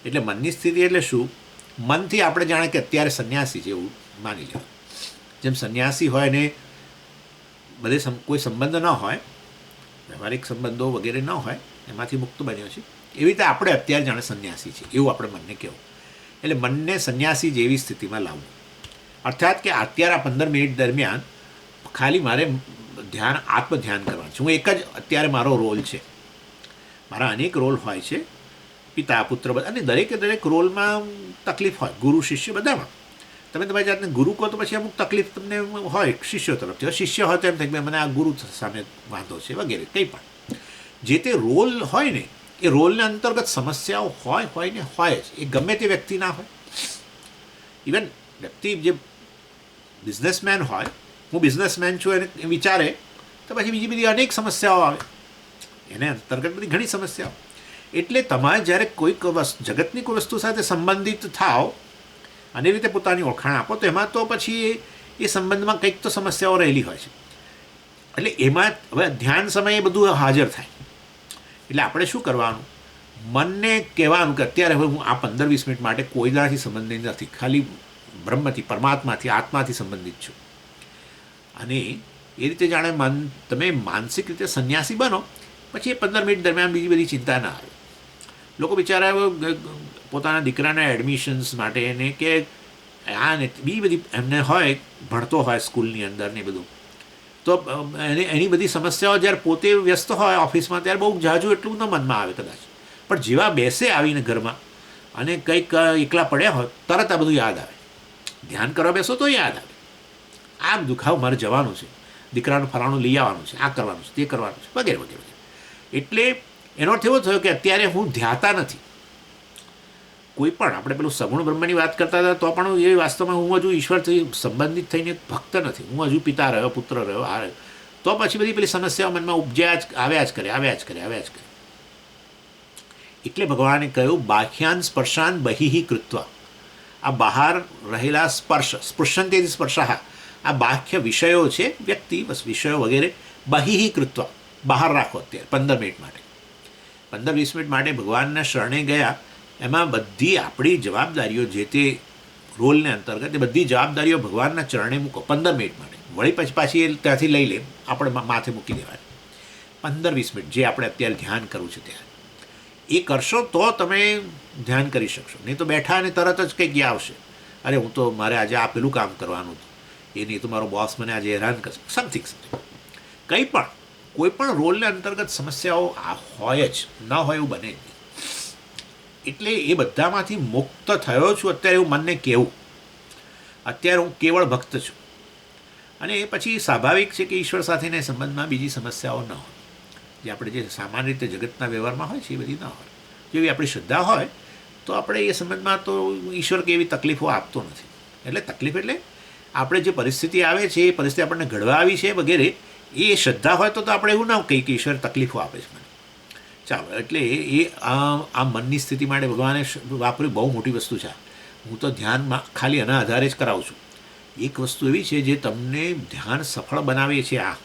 એટલે મનની સ્થિતિ એટલે શું? મનથી આપણે જાણે કે અત્યારે સંન્યાસી છે એવું માની લેવું. જેમ સંન્યાસી હોય ને બધે કોઈ સંબંધ ન હોય, વ્યવહારિક સંબંધો વગેરે ન હોય, એમાંથી મુક્ત બન્યો છે, એવી રીતે આપણે અત્યારે જાણે સંન્યાસી છે એવું આપણે મનને કહેવું. એટલે મનને સંન્યાસી જેવી સ્થિતિમાં લાવવું. અર્થાત કે અત્યારે આ 15 મિનિટ દરમિયાન ખાલી મારે આત્મધ્યાન કરવાનું છે. હું એક જ અત્યારે મારો રોલ છે. મારા અનેક રોલ હોય છે, પિતા પુત્ર બધા, અને દરેકે દરેક રોલમાં તકલીફ હોય, ગુરુ શિષ્ય બધામાં. તમે તમારી જાતને ગુરુ કહો તો પછી અમુક તકલીફ તમને હોય શિષ્યો તરફથી. શિષ્ય હોય તો એમ થાય કે મને આ ગુરુ સામે વાંધો છે વગેરે કંઈ પણ. જે તે રોલ હોય ને એ રોલને અંતર્ગત સમસ્યાઓ હોય ને હોય જ. એ ગમે તે વ્યક્તિ ના હોય. ઇવન વ્યક્તિ જે બિઝનેસમેન હોય, હું બિઝનેસમેન છું એને વિચારે તો પછી બીજી બધી અનેક સમસ્યાઓ આવે. એને અંતર્ગત બધી ઘણી સમસ્યાઓ. એટલે તમારે જ્યારે કોઈક જગતની કોઈ વસ્તુ સાથે સંબંધિત થાવ અને એ રીતે પોતાની ઓળખાણ આપો તો એમાં તો પછી એ સંબંધમાં કંઈક તો સમસ્યાઓ રહેલી હોય છે. એટલે એમાં હવે ધ્યાન સમયે બધું હાજર થાય. એટલે આપણે શું કરવાનું, મનને કહેવાનું કે અત્યારે હવે હું આ 15-20 મિનિટ માટે કોઈનાથી સંબંધિત નથી, ખાલી બ્રહ્મથી, પરમાત્માથી, આત્માથી સંબંધિત છું. અને એ રીતે જાણે તમે માનસિક રીતે સંન્યાસી બનો પછી એ 15 મિનિટ દરમિયાન બીજી બધી ચિંતા ના આવે. લોકો બિચારા પોતાના દીકરાના એડમિશન્સ માટે ને કે આ ને બીજી બધી એમને હોય, ભણતો હોય સ્કૂલની અંદર ને બધું, તો એની બધી સમસ્યાઓ જ્યારે પોતે વ્યસ્ત હોય ઓફિસમાં ત્યારે બહુ જાજુ એટલું ન મનમાં આવે કદાચ. પણ જેવા બેસે આવીને ઘરમાં અને કંઈક એકલા પડ્યા હોય તરત આ બધું યાદ આવે. ધ્યાન કરવા બેસો તો યાદ આવે, આમ દુખાવ મારે જવાનું છે, દીકરાનું ફલાણું લઈ આવવાનું છે, આ કરવાનું છે, તે કરવાનું છે, વગેરે વગેરે. એટલે એનો અર્થ એવો થયો કે અત્યારે હું ધ્યાતા નથી. કોઈ પણ આપણે પેલું સગુણ બ્રહ્મની વાત કરતા હતા તો પણ એ વાસ્તવમાં હું હજુ ઈશ્વરથી સંબંધિત થઈને ભક્ત નથી. હું હજુ પિતા રહ્યો, પુત્ર રહ્યો, આ રહ્યો. તો પછી બધી પેલી સમસ્યાઓ મનમાં આવ્યા જ કરે. એટલે ભગવાને કહ્યું બાહ્યાન સ્પર્શાન બહિઃ કૃત્વા. આ બહાર રહેલા સ્પૃશંતેથી સ્પર્શાહ, આ બાહ્ય વિષયો છે, વ્યક્તિ બસ વિષયો વગેરે, બહિઃ કૃત્વા બહાર રાખો. અત્યારે 15 મિનિટ માટે, 15-20 મિનિટ માટે ભગવાનના શરણે ગયા. એમાં બધી આપણી જવાબદારીઓ જે તે રોલને અંતર્ગત એ બધી જવાબદારીઓ ભગવાનના ચરણે મૂકો 15 મિનિટ માટે. વળી પછી પાછી એ ત્યાંથી લઈ લે, આપણે માથે મૂકી દેવાની. 15-20 મિનિટ જે આપણે અત્યારે ધ્યાન કરવું છે ત્યારે એ કરશો તો તમે ધ્યાન કરી શકશો. નહીં તો બેઠા અને તરત જ કંઈક આવશે, અરે હું તો મારે આજે આ પેલું કામ કરવાનું હતું, એ નહીં તો મારો બોસ મને આજે હેરાન કરશે, સમથિંગ કંઈ પણ કોઈ પણ રોલને અંતર્ગત સમસ્યાઓ હોય જ, ન હોય એવું બને જ નહીં. એટલે એ બધામાંથી મુક્ત થયો છું અત્યારે એવું મનને કહેવું. અત્યારે હું કેવળ ભક્ત છું. અને એ પછી સ્વાભાવિક છે કે ઈશ્વર સાથેના સંબંધમાં બીજી સમસ્યાઓ ન હોય, જે આપણે જે સામાન્ય રીતે જગતના વ્યવહારમાં હોય છે એ બધી ન હોય. જેવી આપણી શ્રદ્ધા હોય તો આપણે એ સંબંધમાં તો ઈશ્વર કે એવી તકલીફો આપતો નથી. એટલે તકલીફ એટલે આપણે જે પરિસ્થિતિ આવે છે એ પરિસ્થિતિ આપણને ઘડવા આવી છે વગેરે, એ શ્રદ્ધા હોય તો આપણે એવું ના કહીએ કે ઈશ્વર તકલીફો આપે છે મને. ચાલો, એટલે એ આ મનની સ્થિતિ માટે ભગવાને વાપર્યું બહુ મોટી વસ્તુ છે. હું તો ધ્યાનમાં ખાલી એના આધારે જ કરાવું છું. એક વસ્તુ એવી છે જે તમને ધ્યાન સફળ બનાવે છે, આ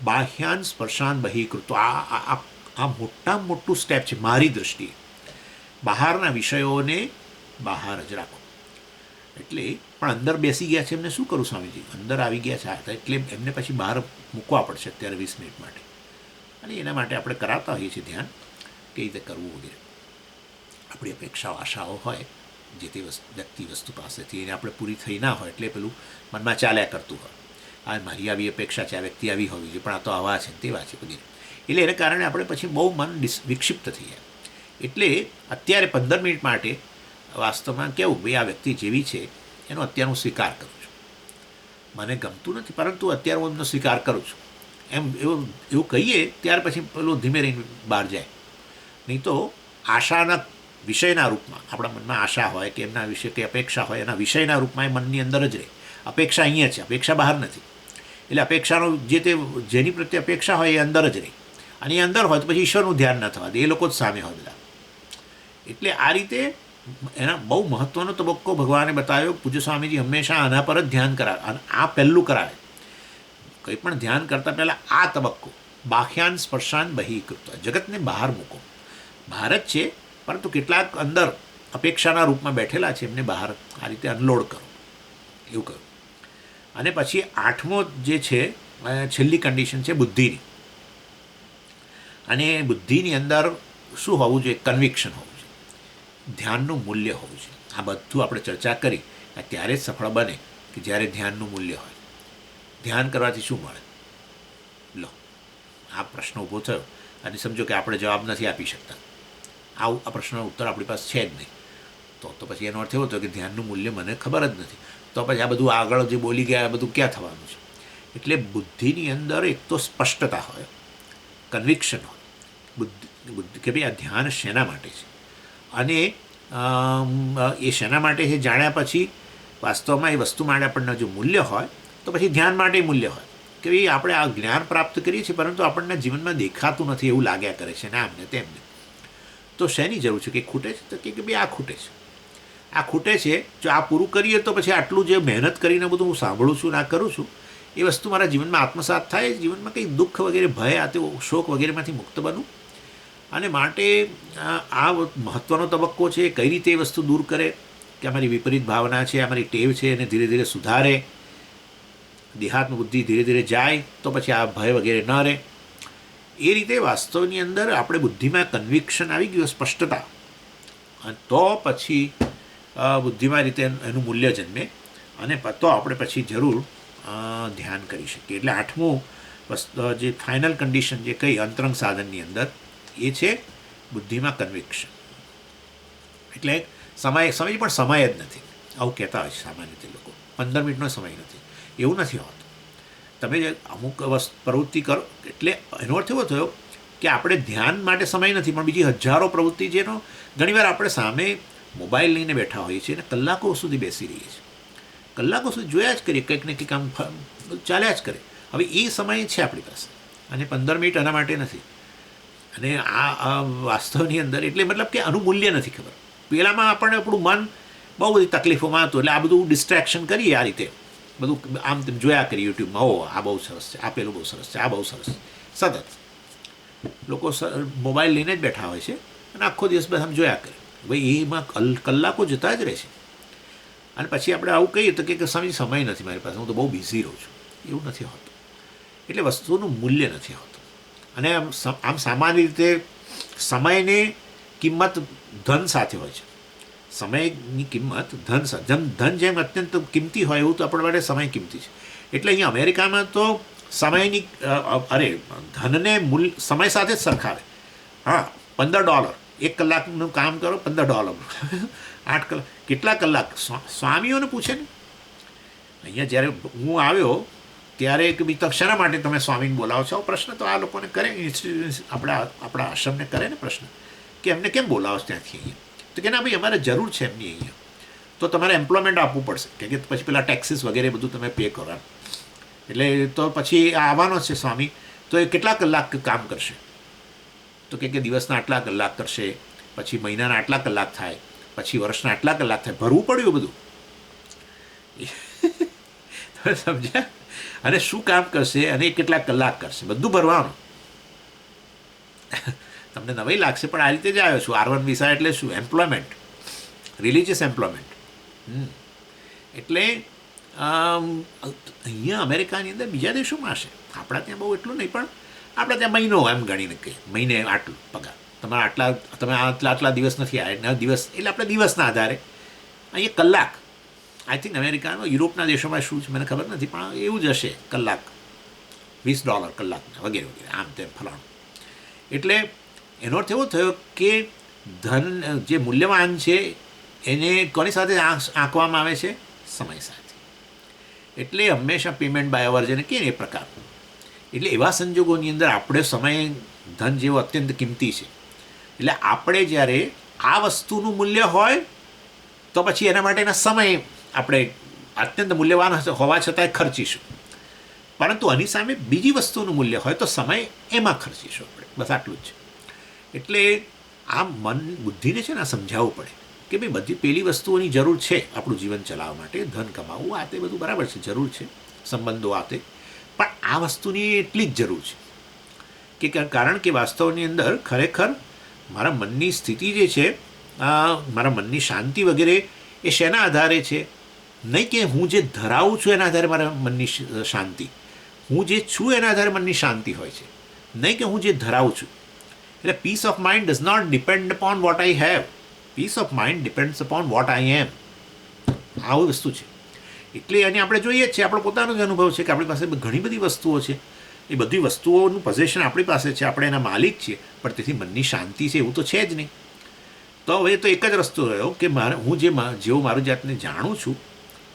બાહ્યાન સ્પર્શાન બહિઃકૃત. આ મોટામાં મોટું સ્ટેપ છે મારી દૃષ્ટિએ. બહારના વિષયોને બહાર જ રાખો. એટલે પણ અંદર બેસી ગયા છે, એમને શું કરું સ્વામીજી, અંદર આવી ગયા છે એટલે એમને પછી બહાર મૂકવા પડશે અત્યારે 20 મિનિટ માટે. અને એના માટે આપણે કરાવતા હોઈએ છીએ ધ્યાન, કઈ રીતે કરવું વગેરે. આપણી અપેક્ષાઓ આશાઓ હોય જે તે વ્યક્તિ વસ્તુ પાસેથી એને આપણે પૂરી થઈ ના હોય એટલે પેલું મનમાં ચાલ્યા કરતું હોય, આ મારી આવી અપેક્ષા છે, આ વ્યક્તિ આવી હોવી જોઈએ, પણ આ તો આવા છે તેવા છે વગેરે. એટલે એને કારણે આપણે પછી બહુ મન વિક્ષિપ્ત થઈ જાય. એટલે અત્યારે 15 મિનિટ માટે વાસ્તવમાં કેવું, ભાઈ આ વ્યક્તિ જેવી છે એનો અત્યારે હું સ્વીકાર કરું છું. મને ગમતું નથી પરંતુ અત્યારે હું એમનો સ્વીકાર કરું છું. એમ એવું કહીએ ત્યાર પછી પેલું ધીમે રહીને બહાર જાય. નહીં તો આશાના વિષયના રૂપમાં આપણા મનમાં આશા હોય કે એમના વિશે કંઈ અપેક્ષા હોય, એના વિષયના રૂપમાં એ મનની અંદર જ રહે. અપેક્ષા અહીંયા છે, અપેક્ષા બહાર નથી. એટલે અપેક્ષાનો જે તે જેની પ્રત્યે અપેક્ષા હોય એ અંદર જ રહે. અને એ અંદર હોય તો પછી ઈશ્વરનું ધ્યાન ન થવા દે, એ લોકો જ સામે હોય બધા. એટલે આ રીતે એના બહુ મહત્ત્વનો તબક્કો ભગવાને બતાવ્યો. પૂજ્ય સ્વામીજી હંમેશા આના પર જ ધ્યાન કરાવે, અને આ પહેલું કરાવે. કંઈ પણ ધ્યાન કરતાં પહેલાં આ તબક્કો બાહ્યાન સ્પર્શાન બહિઃકૃત, જગતને બહાર મૂકો. બહાર જ છે પરંતુ કેટલાક અંદર અપેક્ષાના રૂપમાં બેઠેલા છે, એમને બહાર આ રીતે અનલોડ કરો, એવું કહ્યું. અને પછી 8મો જે છે છેલ્લી કન્ડિશન છે બુદ્ધિની. અને બુદ્ધિની અંદર શું હોવું જોઈએ, કન્વિક્શન હોવું જોઈએ, ધ્યાનનું મૂલ્ય હોવું જોઈએ. આ બધું આપણે ચર્ચા કરી આ ત્યારે જ સફળ બને કે જ્યારે ધ્યાનનું મૂલ્ય હોય. ધ્યાન કરવાથી શું મળે? લો, આ પ્રશ્ન ઊભો થયો અને સમજો કે આપણે જવાબ નથી આપી શકતા. આ પ્રશ્નનો ઉત્તર આપણી પાસે છે જ નહીં. તો પછી એનો અર્થ એવો થયો કે ધ્યાનનું મૂલ્ય મને ખબર જ નથી. તો પછી આ બધું આગળ જે બોલી ગયા આ બધું ક્યાં થવાનું છે? એટલે બુદ્ધિની અંદર એક તો સ્પષ્ટતા હોય, કન્વિક્શન હોય બુદ્ધિ કે ભાઈ આ ધ્યાન શેના માટે છે અને એ શેના માટે છે જાણ્યા પછી વાસ્તવમાં એ વસ્તુ માટે આપણને જો મૂલ્ય હોય તો પછી ધ્યાન માટે મૂલ્ય હોય કે ભાઈ આપણે આ જ્ઞાન પ્રાપ્ત કરીએ છીએ પરંતુ આપણને જીવનમાં દેખાતું નથી એવું લાગ્યા કરે છે ને આમને તેમને. તો શેની જરૂર છે? કે ખૂટે છે? તો કે ભાઈ આ ખૂટે છે, આ ખૂટે છે. જો આ પૂરું કરીએ તો પછી આટલું જે મહેનત કરીને બધું હું સાંભળું છું ને આ કરું છું એ વસ્તુ મારા જીવનમાં આત્મસાત થાય, જીવનમાં કંઈ દુઃખ વગેરે ભય આ તે શોક વગેરેમાંથી મુક્ત બનું. અને માટે આ મહત્ત્વનો તબક્કો છે. કઈ રીતે એ વસ્તુ દૂર કરે કે અમારી વિપરીત ભાવના છે, અમારી ટેવ છે એને ધીરે ધીરે સુધારે, દેહાત્મ બુદ્ધિ ધીરે ધીરે જાય તો પછી આ ભય વગેરે ન રહે. એ રીતે વાસ્તવની અંદર આપણે બુદ્ધિમાં કન્વિક્શન આવી ગયું, સ્પષ્ટતા, તો પછી બુદ્ધિમાં રીતે એનું મૂલ્ય જન્મે અને તો આપણે પછી જરૂર ધ્યાન કરી શકીએ. એટલે આઠમું જે ફાઇનલ કન્ડિશન જે કઈ અંતરંગ સાધનની અંદર એ છે બુદ્ધિમાં કન્વિક્શન. એટલે સમય પણ સમય જ નથી આવું કહેતા હોય છે સામાન્ય રીતે લોકો. 15 મિનિટનો સમય નથી એવું નથી હોતું. તમે જે અમુક પ્રવૃત્તિ કરો એટલે એનો અર્થ એવો થયો કે આપણે ધ્યાન માટે સમય નથી પણ બીજી હજારો પ્રવૃત્તિ જેનો ઘણીવાર આપણે સામે મોબાઈલ લઈને બેઠા હોઈએ છીએ અને કલાકો સુધી બેસી રહીએ છીએ, કલાકો સુધી જોયા જ કરીએ, કંઈક ને કંઈક આમ ચાલ્યા જ કરે. હવે એ સમય છે આપણી પાસે અને 15 મિનિટ એના માટે નથી. અને આ વાસ્તવની અંદર એટલે મતલબ કે આનું મૂલ્ય નથી ખબર. પહેલાંમાં આપણને આપણું મન બહુ બધી તકલીફોમાં હતું એટલે આ બધું ડિસ્ટ્રેક્શન કરીએ આ રીતે બધું આમ તેમ જોયા કરીએ યુટ્યુબમાં, ઓ આ બહુ સરસ છે, આ પેલું બહુ સરસ છે, આ બહુ સરસ છે. સતત લોકો મોબાઈલ લઈને જ બેઠા હોય છે અને આખો દિવસ બસ આમ જોયા કરે. ભાઈ એમાં કલાકો જતા જ રહે છે. અને પછી આપણે આવું કહીએ તો કે સમય નથી મારી પાસે, હું તો બહુ બિઝી રહું છું. એવું નથી હોતું. એટલે વસ્તુનું મૂલ્ય નથી હોતું. અને આમ સામાન્ય રીતે સમયની કિંમત ધન સાથે હોય છે. સમયની કિંમત ધન જેમ અત્યંત કિંમતી હોય એવું તો આપણા માટે સમય કિંમતી છે. એટલે અહીંયા અમેરિકામાં તો સમયની ધનને સમય સાથે જ સરખાવે. હા, $15 1 કલાકનું કામ કરો, $15 8 કલાક કેટલા કલાક સ્વામીઓને પૂછે ને. અહીંયા જ્યારે હું આવ્યો ત્યારે એક બી શેના માટે તમે સ્વામીને બોલાવો છો પ્રશ્ન તો આ લોકોને કરે, આપણા આશ્રમને કરે ને પ્રશ્ન કે એમને કેમ બોલાવો ત્યાંથી અહીંયા. તો કે ના ભાઈ અમારે જરૂર છે એમની અહીંયા, તો તમારે એમ્પ્લોયમેન્ટ આપવું પડશે કે પછી પેલા ટેક્સીસ વગેરે બધું તમે પે કરો એમ. એટલે તો પછી આવવાનો છે સ્વામી તો એ કેટલા કલાક કામ કરશે? તો કે દિવસના આટલા કલાક કરશે, પછી મહિનાના આટલા કલાક થાય, પછી વર્ષના આટલા કલાક થાય. ભરવું પડ્યું બધું તમે સમજ્યા? અને શું કામ કરશે અને કેટલા કલાક કરશે બધું ભરવાનું. તમને નવાઈ લાગશે પણ આ રીતે જ આવ્યો છું. R1 વિઝા એટલે શું? Employment, religious employment. એટલે અહીંયા અમેરિકાની અંદર બીજા દેશોમાં હશે, આપણા ત્યાં બહુ એટલું નહીં પણ આપણા ત્યાં મહિનો એમ ગણીને કહીએ, મહિને આટલું પગાર તમારા તમે આટલા દિવસ નથી આવ્યા દિવસ એટલે આપણે દિવસના આધારે. અહીંયા કલાક. આઈ થિંક અમેરિકામાં યુરોપના દેશોમાં શું છે મને ખબર નથી પણ એવું જ હશે, કલાક $20 કલાકના વગેરે વગેરે આમ તેમ ફલાણું. એટલે એનો અર્થ એવો થયો કે ધન જે મૂલ્યવાન છે એને કોની સાથે આંકવામાં આવે છે? સમય સાથે. એટલે હંમેશા પેમેન્ટ બાય અવર જેને કહે ને એ પ્રકારનું. એટલે એવા સંજોગોની અંદર આપણે સમય ધન જેવો અત્યંત કિંમતી છે. એટલે આપણે જ્યારે આ વસ્તુનું મૂલ્ય હોય તો પછી એના માટેના સમય આપણે અત્યંત મૂલ્યવાન હોવા છતાંય ખર્ચીશું. પરંતુ આની સામે બીજી વસ્તુનું મૂલ્ય હોય તો સમય એમાં ખર્ચીશું આપણે. બસ આટલું જ છે. એટલે આ મન બુદ્ધિને છે ને આ સમજાવવું પડે કે ભાઈ બધી પેલી વસ્તુઓની જરૂર છે આપણું જીવન ચલાવવા માટે, ધન કમાવવું આ તે બધું બરાબર છે, જરૂર છે, સંબંધો આ તે, પણ આ વસ્તુની એટલી જ જરૂર છે કે કારણ કે વાસ્તવની અંદર ખરેખર મારા મનની સ્થિતિ જે છે, મારા મનની શાંતિ વગેરે એ શેના આધારે છે? નહીં કે હું જે ધરાવું છું એના આધારે મારા મનની શાંતિ, હું જે છું એના આધારે મનની શાંતિ હોય છે, નહીં કે હું જે ધરાવું છું. એટલે peace of mind does not depend upon what I have. Peace of mind depends upon what I am. આવી વસ્તુ છે. એટલે અને આપણે જોઈએ જ છીએ, આપણો પોતાનો જ અનુભવ છે કે આપણી પાસે ઘણી બધી વસ્તુઓ છે. એ બધી વસ્તુઓનું પોઝેશન આપણી પાસે છે, આપણે એના માલિક છીએ, પણ તેથી મનની શાંતિ છે એવું તો છે જ નહીં. તો હવે તો એક જ રસ્તો રહ્યો કે હું જેવું મારું જાતને જાણું છું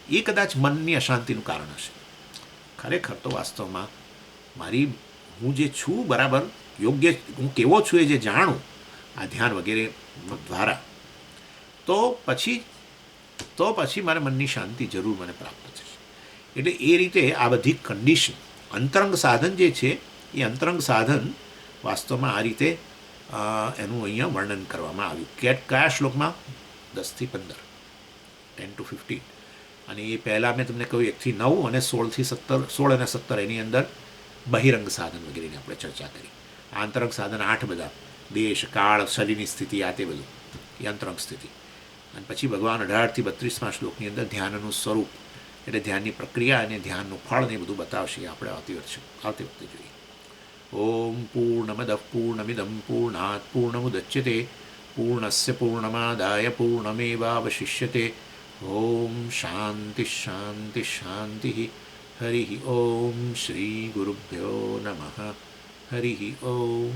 એ કદાચ મનની અશાંતિનું કારણ હશે. ખરેખર તો વાસ્તવમાં હું જે છું બરાબર યોગ્ય, હું કેવો છું એ જે જાણું આ ધ્યાન વગેરે દ્વારા, તો પછી મારા મનની શાંતિ જરૂર મને પ્રાપ્ત થશે. એટલે એ રીતે આ બધી કન્ડિશન, અંતરંગ સાધન જે છે એ અંતરંગ સાધન વાસ્તવમાં આ રીતે એનું અહીંયા વર્ણન કરવામાં આવ્યું. કયા શ્લોકમાં? 10-15, 10-15. અને એ પહેલાં મેં તમને કહ્યું 1-9 અને 16 અને 17 એની અંદર બહિરંગ સાધન વગેરેની આપણે ચર્ચા કરી. આંતરંગ સાધન 8 બધા, દેશ, કાળ, શરીરની સ્થિતિ, આ તે બધું એ અંતરંગ સ્થિતિ. અને પછી ભગવાન 18-32 શ્લોકની અંદર ધ્યાનનું સ્વરૂપ, એટલે ધ્યાનની પ્રક્રિયા અને ધ્યાનનું ફળ ને એ બધું બતાવશે. આપણે આવતી વખતે જોઈએ. ઓમ પૂર્ણમદ પૂર્ણમિદમ પૂર્ણાત પૂર્ણમુદચ્યતે પૂર્ણસ્ય પૂર્ણમાદાય પૂર્ણમેવાવશિષ્યતે. ઓમ શાંતિ શાંતિ શાંતિ. હરિ ઓમ શ્રી ગુરુભ્યો નમઃ. હરિ ઓમ.